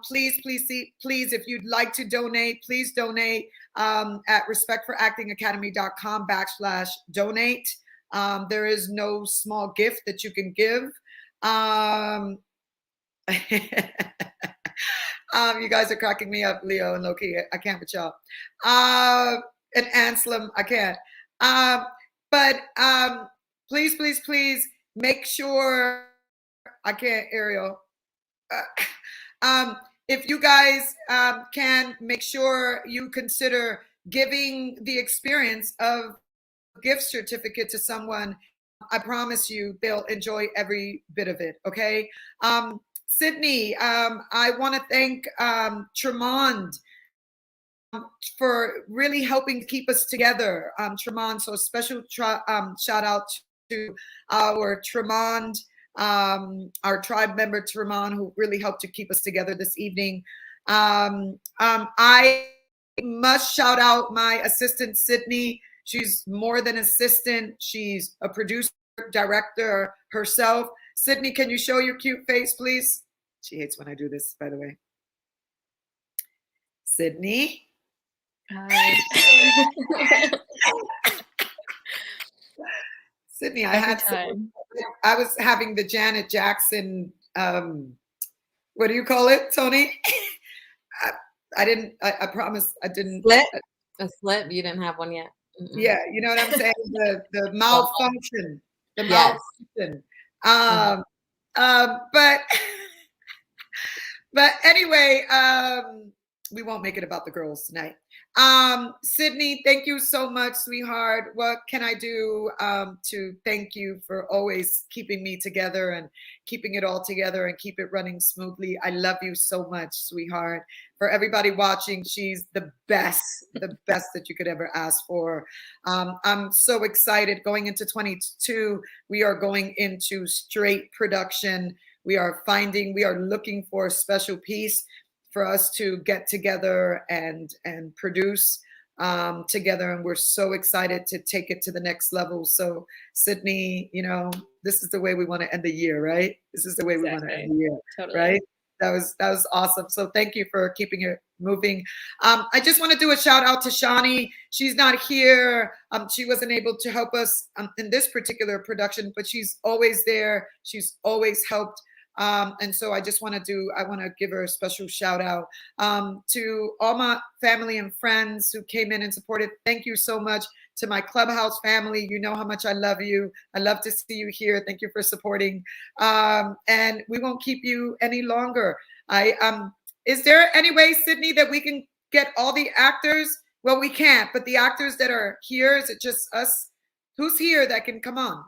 please, if you'd like to donate, please donate at respectforactingacademy.com/donate. There is no small gift that you can give. You guys are cracking me up, Leo and Loki. I can't with y'all. And Anselm, I can't. But please make sure I can't, Ariel. If you guys can make sure you consider giving the experience of a gift certificate to someone, I promise you they'll enjoy every bit of it. Okay. Sydney, I want to thank Tremond for really helping to keep us together. Tremond, so special shout out to our Tremond, our tribe member Tremond, who really helped to keep us together this evening. I must shout out my assistant, Sydney. She's more than assistant. She's a producer, director herself. Sydney, can you show your cute face, please? She hates when I do this, by the way. Sydney. Hi. Sydney, I was having the Janet Jackson, what do you call it, Tony? I promise I didn't. A slip? You didn't have one yet? Yeah, you know what I'm saying? The malfunction. The Yes. malfunction. But anyway, we won't make it about the girls tonight. Sydney, thank you so much, sweetheart. What can I do to thank you for always keeping me together and keeping it all together and keep it running smoothly? I love you so much, sweetheart. For everybody watching, she's the best that you could ever ask for. I'm so excited going into 22. We are going into straight production. We are looking for a special piece for us to get together and produce together. And we're so excited to take it to the next level. So Sydney, this is the way we want to end the year, right? This is the way we want to end the year, Totally. right? That was awesome. So thank you for keeping it moving. I just want to do a shout out to Shani. She's not here. She wasn't able to help us in this particular production, but she's always there. She's always helped. And so I want to give her a special shout out to all my family and friends who came in and supported. Thank you so much to my Clubhouse family. You know how much I love you. I love to see you here. Thank you for supporting. And we won't keep you any longer. Is there any way, Sydney, that we can get all the actors? Well, we can't, but the actors that are here, is it just us? Who's here that can come on?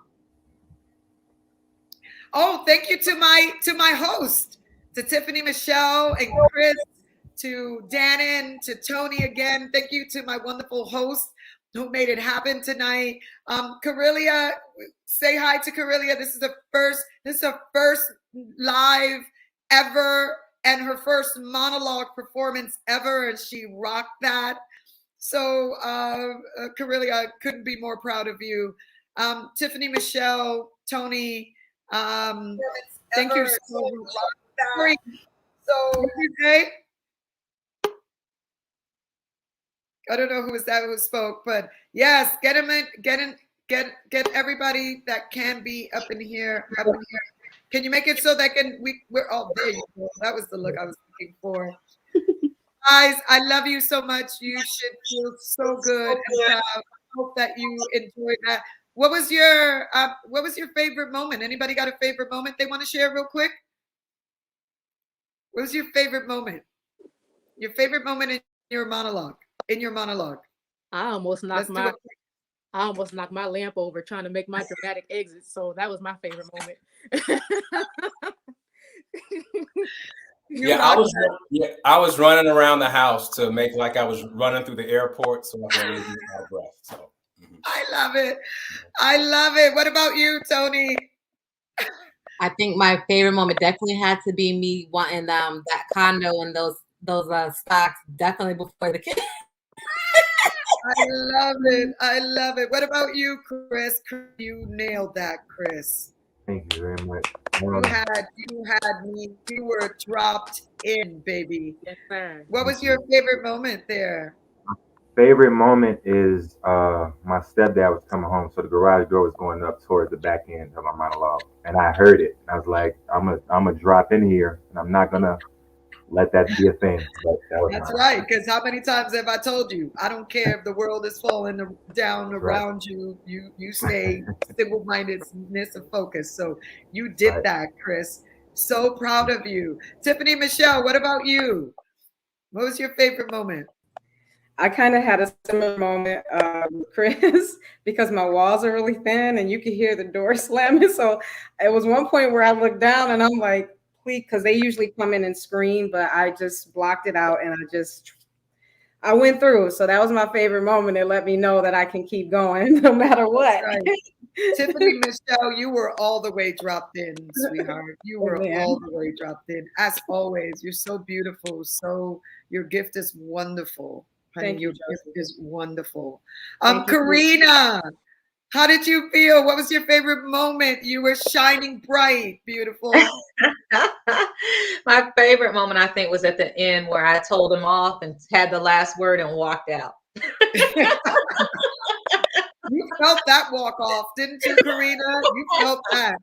Oh, thank you to my host, to Tiffany, Michelle, and Chris, to Dannon, to Tony again. Thank you to my wonderful host who made it happen tonight. Carillia, say hi to Carillia. This is the first live ever and her first monologue performance ever, and she rocked that. So, Carillia, I couldn't be more proud of you. Tiffany, Michelle, Tony. Thank you so much. So, I don't know who was that who spoke, but yes, get him in, get everybody that can be up in here, up in here. Can you make it so that we're all there? You go. That was the look I was looking for. Guys, I love you so much. You should feel so good and proud. I hope that you enjoyed that. What was your favorite moment? Anybody got a favorite moment they want to share real quick? What was your favorite moment? Your favorite moment in your monologue? In your monologue. I almost knocked Let's do it. I almost knocked my lamp over trying to make my dramatic exit. So that was my favorite moment. I was running around the house to make like I was running through the airport, so I can really be out of breath. So I love it. I love it. What about you, Tony? I think my favorite moment definitely had to be me wanting that condo and those stocks definitely before the kid. I love it. I love it. What about you, Chris? You nailed that, Chris. Thank you very much. You had me. You were dropped in, baby. Yes, sir. What was your favorite moment there? Favorite moment is my stepdad was coming home, so the garage door was going up towards the back end of my monologue, and I heard it. I was like, I'm a drop in here, and I'm not gonna let that be a thing. But That's right, because how many times have I told you? I don't care if the world is falling down around you. You stay single-mindedness and focus. So you did that, Chris. So proud of you, Tiffany Michelle. What about you? What was your favorite moment? I kind of had a similar moment, Chris, because my walls are really thin and you can hear the door slamming. So it was one point where I looked down and I'm like, please, because they usually come in and scream, but I just blocked it out and I went through. So that was my favorite moment. It let me know that I can keep going no matter what. Right. Tiffany Michelle, you were all the way dropped in, sweetheart. You were all the way dropped in. As always, you're so beautiful. So your gift is wonderful. Honey, Thank you, your gift is wonderful. Thank you. Karina, how did you feel? What was your favorite moment? You were shining bright, beautiful. My favorite moment, I think, was at the end where I told him off and had the last word and walked out. You felt that walk off, didn't you, Karina? You felt that.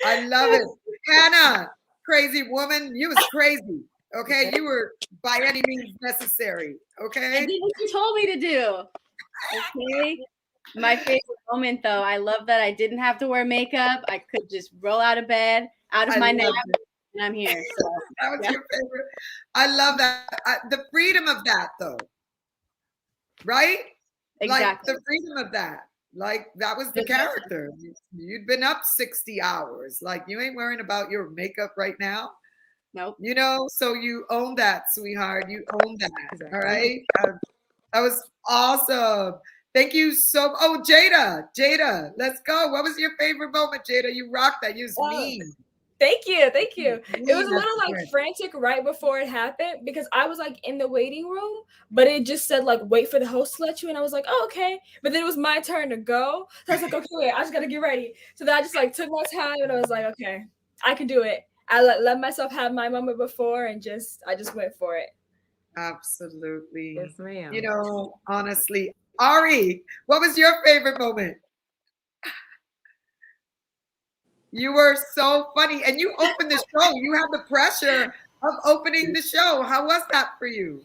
I love it. Hannah, crazy woman, you was crazy. Okay, you were by any means necessary. Okay, I did what you told me to do. Okay. My favorite moment, though, I love that I didn't have to wear makeup. I could just roll out of bed, out of my nap, and I'm here. So that was your favorite. I love that. The freedom of that, though. Right? Exactly. Like the freedom of that. Like that was the character. You'd been up 60 hours. Like you ain't worrying about your makeup right now. Nope. You know, so you own that, sweetheart. You own that. Exactly. All right. That was awesome. Thank you so. Oh, Jada, let's go. What was your favorite moment, Jada? You rocked that. You was mean. Thank you. It was a little like frantic right before it happened because I was like in the waiting room, but it just said like wait for the host to let you, and I was like, oh, okay. But then it was my turn to go, so I was like, okay, wait, I just gotta get ready. So then I just like took my time, and I was like, okay, I can do it. I let myself have my moment before, and I just went for it. Absolutely. Yes, ma'am. You know, honestly, Ari, what was your favorite moment? You were so funny, and you opened the show. You had the pressure of opening the show. How was that for you?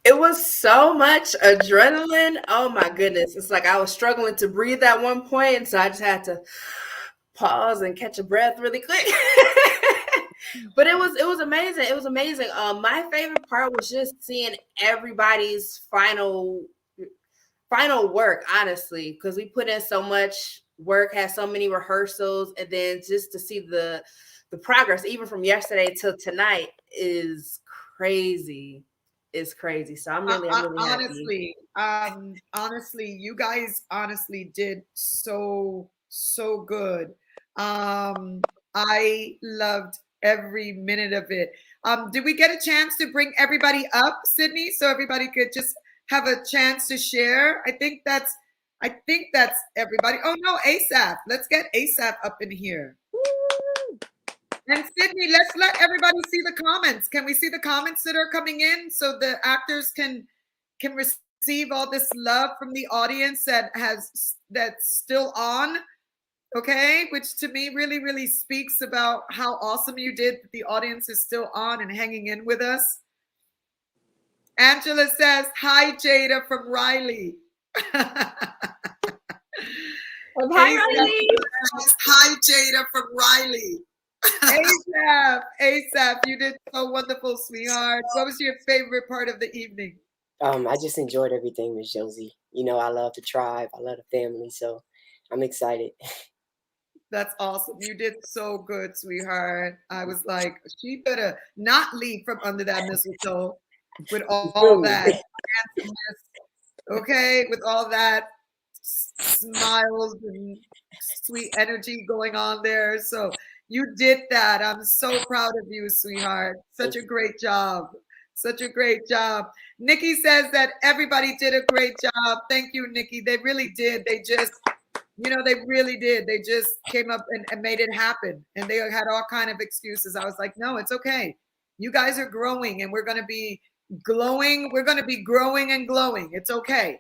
It was so much adrenaline. Oh my goodness. It's like I was struggling to breathe at one point, and so I just had to pause and catch a breath really quick. But it was amazing. It was amazing. My favorite part was just seeing everybody's final work, honestly, because we put in so much work, had so many rehearsals, and then just to see the progress, even from yesterday till tonight, is crazy. It's crazy. So I'm really honestly happy. Honestly, you guys honestly did so good. I loved every minute of it. Did we get a chance to bring everybody up, Sydney, so everybody could just have a chance to share? I think that's everybody. Oh no, ASAP. Let's get ASAP up in here. Woo! And Sydney, let's let everybody see the comments. Can we see the comments that are coming in so the actors can receive all this love from the audience that's still on. Okay, which to me really, really speaks about how awesome you did. The audience is still on and hanging in with us. Angela says, "Hi, Jada from Riley." Hi, Riley. Hi, Jada from Riley. ASAP, you did so wonderful, sweetheart. What was your favorite part of the evening? I just enjoyed everything, Miss Josie. You know, I love the tribe, I love the family, so I'm excited. That's awesome. You did so good, sweetheart. I was like, she better not leave from under that mistletoe with all that handsomeness, okay, with all that smiles and sweet energy going on there. So you did that. I'm so proud of you, sweetheart. Such a great job. Such a great job. Nikki says that everybody did a great job. Thank you, Nikki. They really did. They just, they really did. They just came up and made it happen. And they had all kind of excuses. I was like, no, it's okay. You guys are growing and we're going to be glowing. We're going to be growing and glowing. It's okay.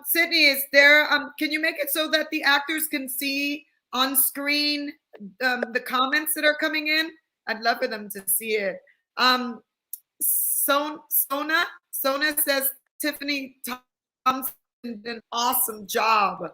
Sydney, is there, can you make it so that the actors can see on screen the comments that are coming in? I'd love for them to see it. Sona says, Tiffany Thompson did an awesome job.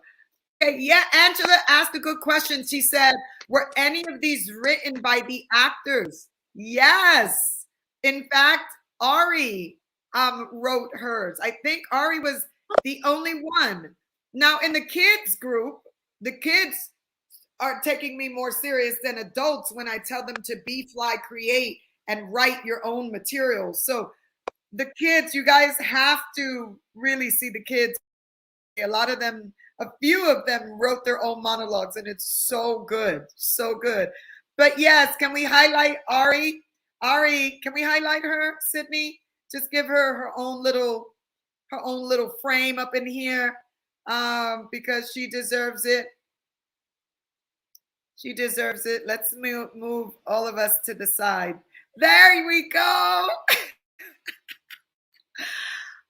Okay, yeah, Angela asked a good question. She said, were any of these written by the actors? Yes. In fact, Ari wrote hers. I think Ari was the only one. Now, in the kids group, the kids are taking me more serious than adults when I tell them to be, fly, create, and write your own materials. So the kids, you guys have to really see the kids. A few of them wrote their own monologues, and it's so good, so good. But yes, can we highlight Ari? Ari, can we highlight her, Sydney? Just give her own little frame up in here, because she deserves it. She deserves it. Let's move all of us to the side. There we go.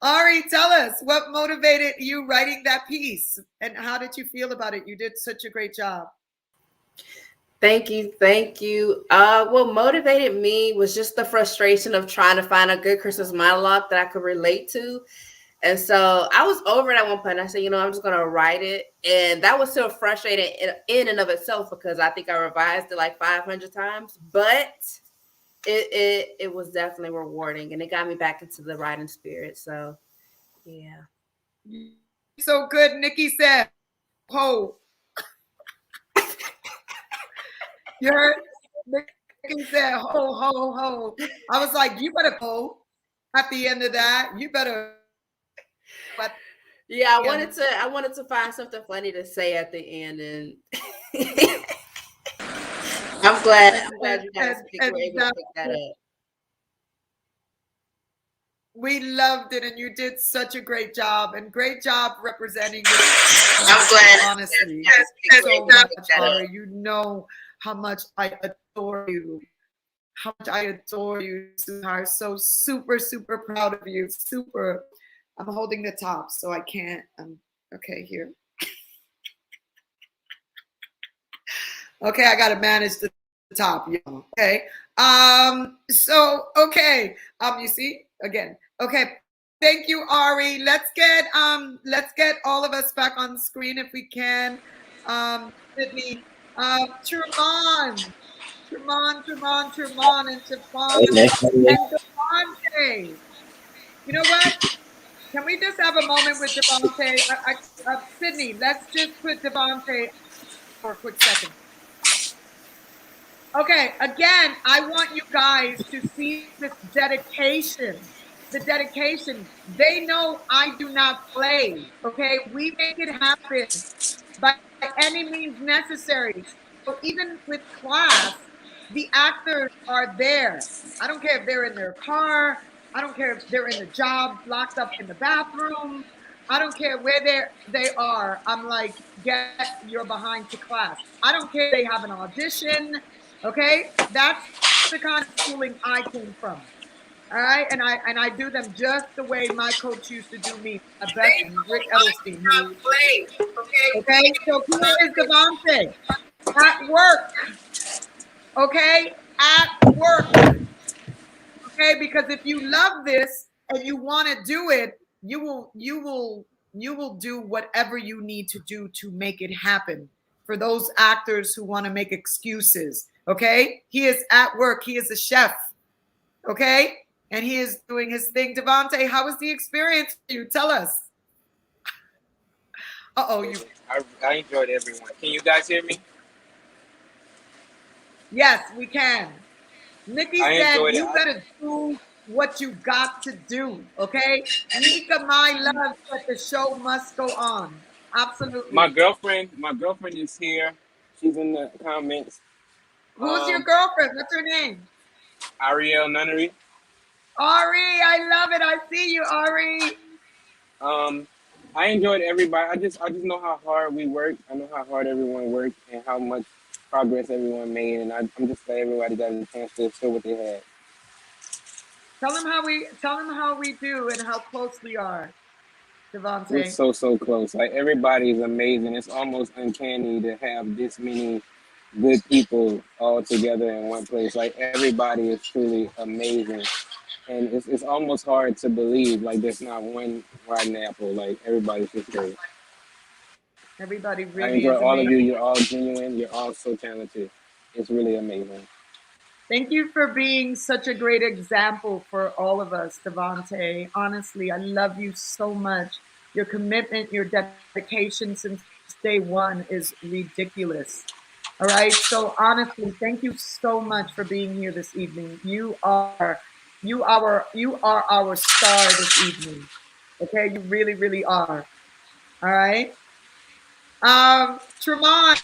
Ari, tell us what motivated you writing that piece and how did you feel about it? You did such a great job. Thank you. Thank you. What motivated me was just the frustration of trying to find a good Christmas monologue that I could relate to. And so I was over it at one point. I said, I'm just going to write it. And that was still frustrating in and of itself because I think I revised it like 500 times. But it was definitely rewarding. And it got me back into the writing spirit. So, yeah. So good. Nikki said, ho. You heard? Nikki said, ho, ho, ho. I was like, you better go at the end of that. You better. But yeah, I wanted to find something funny to say at the end, and I'm glad you guys were able to pick that up. We loved it, and you did such a great job, and great job representing it. I'm glad, honestly, so much, Ari. You know how much I adore you. How much I adore you, sweetheart. So super, super proud of you. Super. I'm holding the top, so I can't. Okay, here. Okay, I gotta manage the top, okay. So okay. You see again. Okay. Thank you, Ari. Let's get all of us back on the screen if we can. Sydney, Truman, and Chiffon and Devontae. You know what? Can we just have a moment with Devontae? Sydney, let's just put Devontae for a quick second. Okay, again, I want you guys to see this dedication. The dedication. They know I do not play. Okay, we make it happen by any means necessary. So even with class, the actors are there. I don't care if they're in their car. I don't care if they're in the job, locked up in the bathroom. I don't care where they are. I'm like, get your behind to class. I don't care if they have an audition. Okay, that's the kind of schooling I came from. All right, and I do them just the way my coach used to do me. My best friend, Rick Edelstein. Okay, so here is Devontae at work. Okay, at work. Okay, because if you love this and you want to do it, you will do whatever you need to do to make it happen. For those actors who want to make excuses, okay, he is at work. He is a chef. Okay, and he is doing his thing. Devontae, how was the experience for you? Tell us. I enjoyed everyone. Can you guys hear me? Yes, we can. Nikki I said enjoyed it. you better do what you got to do. Okay, Nika, my love, said the show must go on. Absolutely. My girlfriend is here. She's in the comments. Who's your girlfriend? What's her name? Ariel Nunnery. Ari, I love it. I see you, Ari. I enjoyed everybody. I just know how hard we worked. I know how hard everyone worked and how much progress everyone made. And I'm just glad everybody got a chance to show what they had. Tell them how we do and how close we are, Devontae. We're so close. Like everybody is amazing. It's almost uncanny to have this many good people all together in one place. Like everybody is truly amazing. And it's almost hard to believe like there's not one rotten apple. Like everybody's just great. Everybody I really enjoy is all of you. amazing. You're all genuine. You're all so talented. It's really amazing. Thank you for being such a great example for all of us, Devontae. Honestly, I love you so much. Your commitment, your dedication since day one is ridiculous. All right. So honestly, thank you so much for being here this evening. You are our star this evening. Okay, you really, really are. All right. Tremont,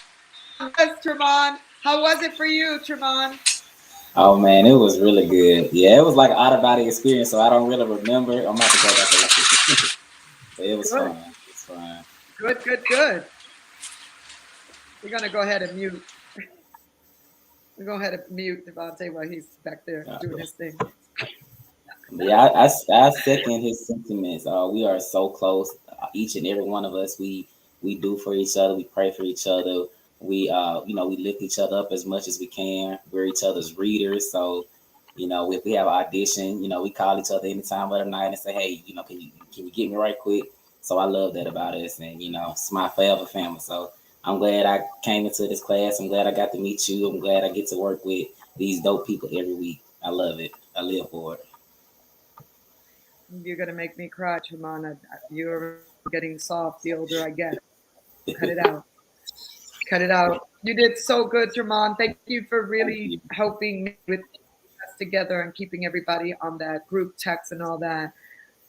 yes, Tremont. How was it for you, Tremont? Oh man, it was really good. Yeah, it was like an out of body experience, so I don't really remember. I'm about to go back and watch it. But it was Good. fun. It's fun. Good. We're gonna go ahead and mute. We're going to go ahead and mute Devontae while he's back there doing his thing. Yeah, I second his sentiments. We are so close. Each and every one of us, we do for each other. We pray for each other. We we lift each other up as much as we can. We're each other's readers. So, if we have an audition, we call each other any time of the night and say, hey, can you get me right quick? So I love that about us, and it's my forever family. So I'm glad I came into this class. I'm glad I got to meet you. I'm glad I get to work with these dope people every week. I love it. I live for it. You're going to make me cry, Tremont. You're getting soft the older I get. Cut it out. Cut it out. You did so good, Tremont. Thank you for really helping me with us together and keeping everybody on that group text and all that.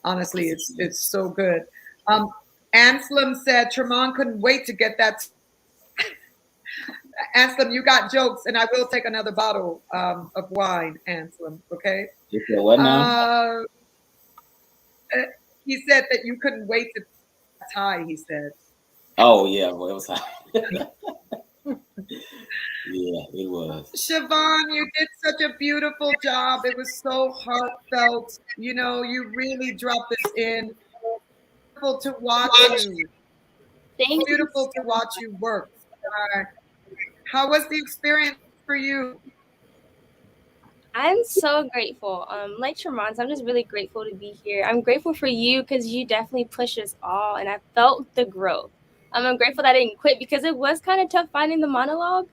Honestly, it's so good. Anselm said Tremont couldn't wait to get that. Anselm, you got jokes, and I will take another bottle of wine, Anselm. Okay. You said what now? He said that you couldn't wait to tie. He said. Oh yeah, well, it was hot. Yeah, it was. Siobhan, you did such a beautiful job. It was so heartfelt. You really dropped this in. Beautiful to watch you. Thank Beautiful you. to watch you work. How was the experience for you? I'm so grateful. Like Tremont, I'm just really grateful to be here. I'm grateful for you because you definitely push us all, and I felt the growth. I'm grateful that I didn't quit because it was kind of tough finding the monologue,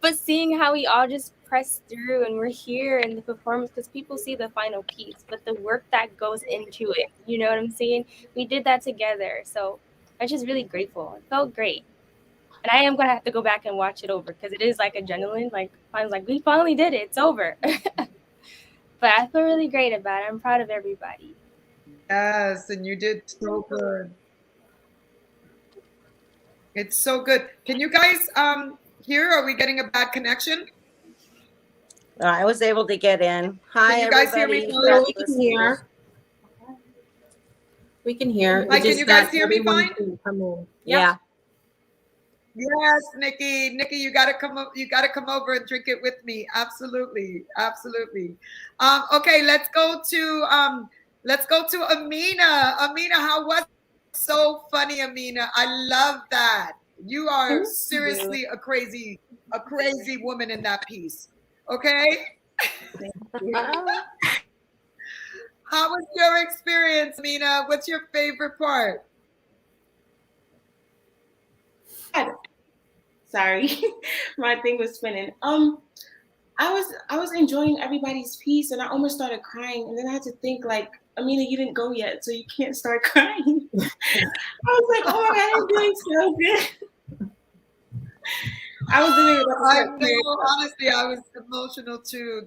but seeing how we all just pressed through and we're here in the performance, because people see the final piece, but the work that goes into it, you know what I'm saying? We did that together, so I'm just really grateful. It felt great. And I am gonna have to go back and watch it over because it is like adrenaline. Like I was like, we finally did it. It's over. But I feel really great about it. I'm proud of everybody. Yes, and you did so good. It's so good. Can you guys hear? Are we getting a bad connection? I was able to get in. Hi, Can you guys hear me? everybody. We can hear. We can hear. Hi, can you guys hear me fine? Come in. Yeah. Yes, Nikki. Nikki, you gotta come up, you gotta come over and drink it with me. Absolutely. Absolutely. Okay, let's go to Amina. Amina, how was it? So funny, Amina. I love that. You are seriously a crazy woman in that piece. Okay? How was your experience, Amina? What's your favorite part? Sorry, my thing was spinning. I was enjoying everybody's piece, and I almost started crying, and then I had to think like, Amina, you didn't go yet, so you can't start crying. I was like, oh my god, I'm doing so good. I was doing it. I know, honestly, I was emotional too.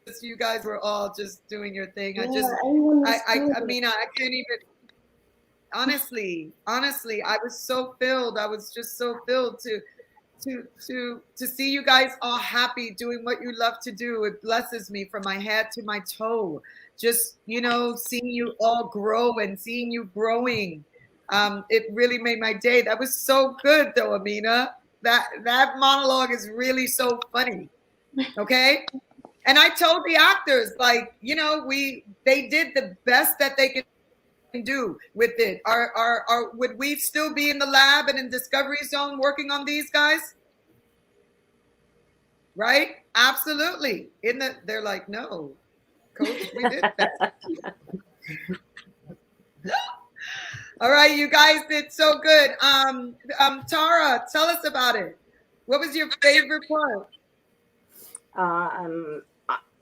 Just you guys were all just doing your thing. Yeah, everyone was I mean, I can't even. Honestly, I was so filled. I was just so filled to see you guys all happy doing what you love to do. It blesses me from my head to my toe. Just seeing you all grow and seeing you growing. It really made my day. That was so good, though, Amina. That monologue is really so funny. Okay. And I told the actors, like, they did the best that they can do with it. Would we still be in the lab and in Discovery Zone working on these guys? Right? Absolutely. They're like, no, coach, we did that. All right, you guys did so good. Tara, tell us about it. What was your favorite part?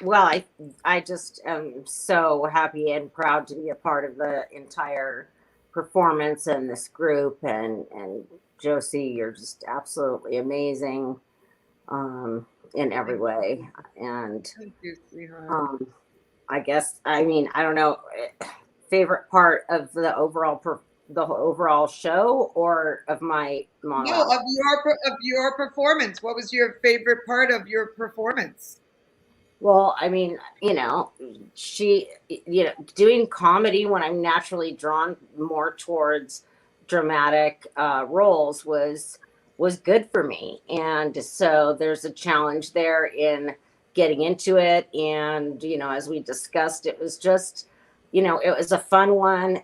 Well, I just am so happy and proud to be a part of the entire performance and this group. And Josie, you're just absolutely amazing in every way. And Thank you, sweetheart. I guess, I mean, I don't know, favorite part of the overall show or of my monologue? No, of your performance. What was your favorite part of your performance? Well, I mean, doing comedy when I'm naturally drawn more towards dramatic roles was good for me. And so there's a challenge there in getting into it. And, as we discussed, it was just, it was a fun one.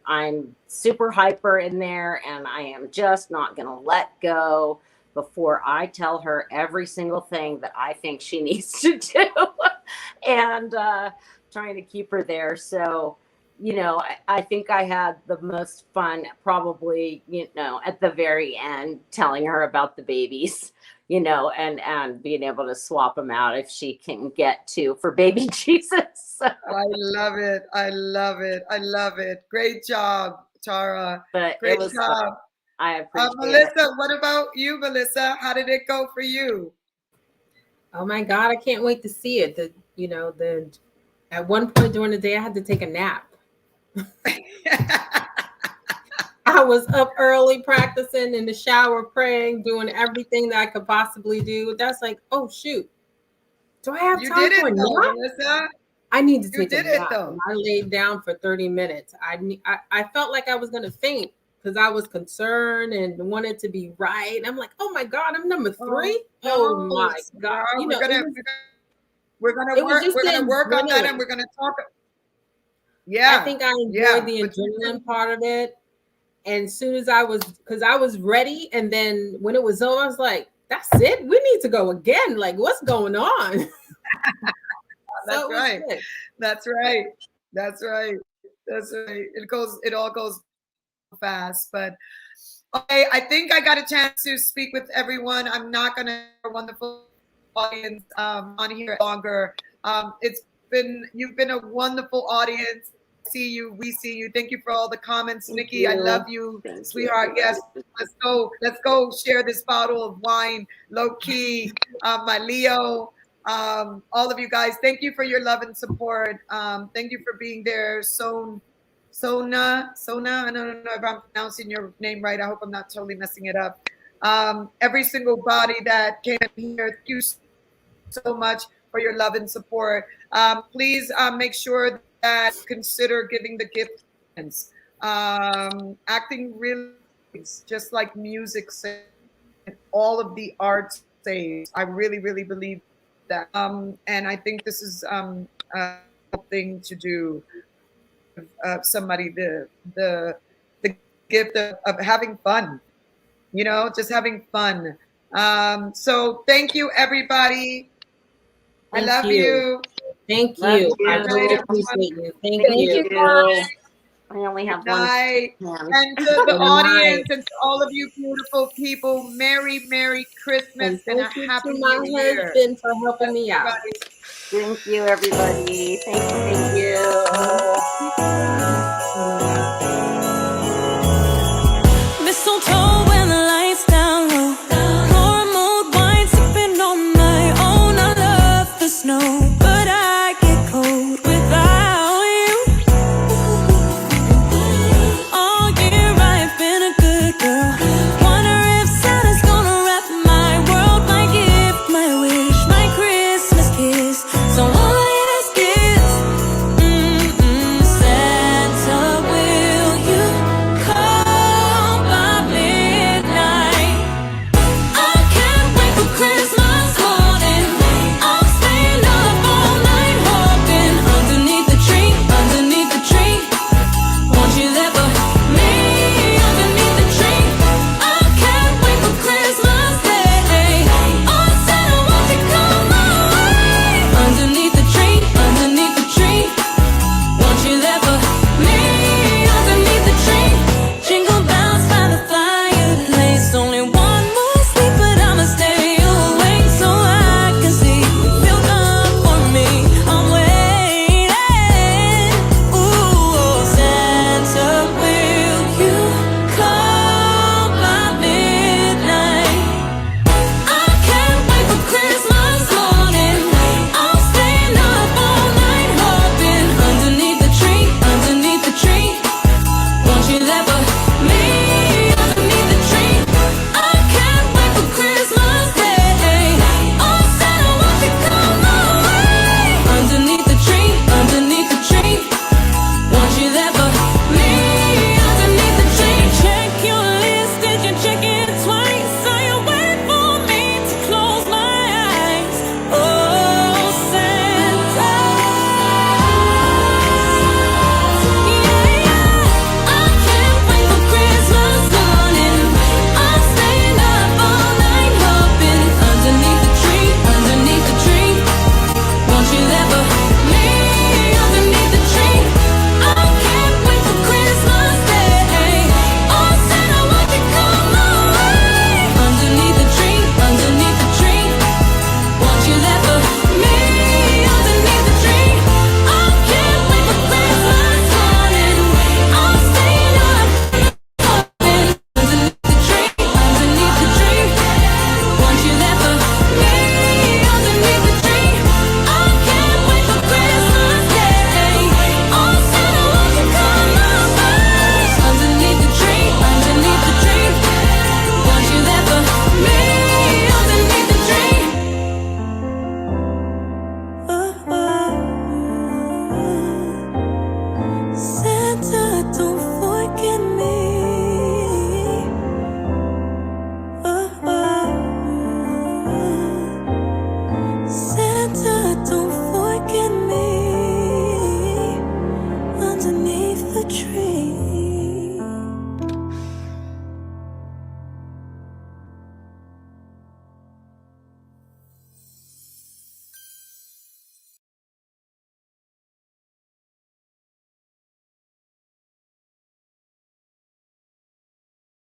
I'm super hyper in there, and I am just not going to let go before I tell her every single thing that I think she needs to do, and trying to keep her there. So, I think I had the most fun probably, at the very end, telling her about the babies, and being able to swap them out if she can get to for baby Jesus. So. I love it. I love it. I love it. Great job, Tara. But Great it was job. fun. I appreciate Melissa, it. what about you, Melissa? How did it go for you? Oh my God, I can't wait to see it. At one point during the day, I had to take a nap. I was up early practicing in the shower, praying, doing everything that I could possibly do. That's like, oh shoot, do I have time for a nap? Melissa. I need to take You did a nap. it though. I laid down for 30 minutes. I felt like I was gonna faint because I was concerned and wanted to be right. I'm like, oh my God, I'm number 3. Oh my God. We're gonna work on that, and we're gonna talk. Yeah. I think I enjoyed the adrenaline part of it. And as soon as I was ready, and then when it was over, I was like, that's it. We need to go again. Like, what's going on? That's right. That's right. That's right. That's right. It all goes fast. But okay, I think I got a chance to speak with everyone. I'm not gonna have a wonderful audience on here longer. You've been a wonderful audience. See you, we see you. Thank you for all the comments. Nikki, I love you, sweetheart. Yes, let's go share this bottle of wine, low key. My Leo, all of you guys, thank you for your love and support. Thank you for being there. Sona, I don't know if I'm pronouncing your name right. I hope I'm not totally messing it up. Every single body that came in here, thank you so much for your love and support. Please make sure that consider giving the gift. Acting really just like music saves, all of the art saves. I really, really believe that. And I think this is a thing to do. Somebody the gift of having fun, just having fun. So thank you, everybody. I love you. Thank Love you. I you. really appreciate you. Thank Thank you. you. I only have Good one. night. hand. And to the Good night. audience and to all of you beautiful people, Merry, Merry Christmas And and a thank you Happy to my New Year. husband for helping me out. Everybody. Thank you, everybody. Thank you. Thank you.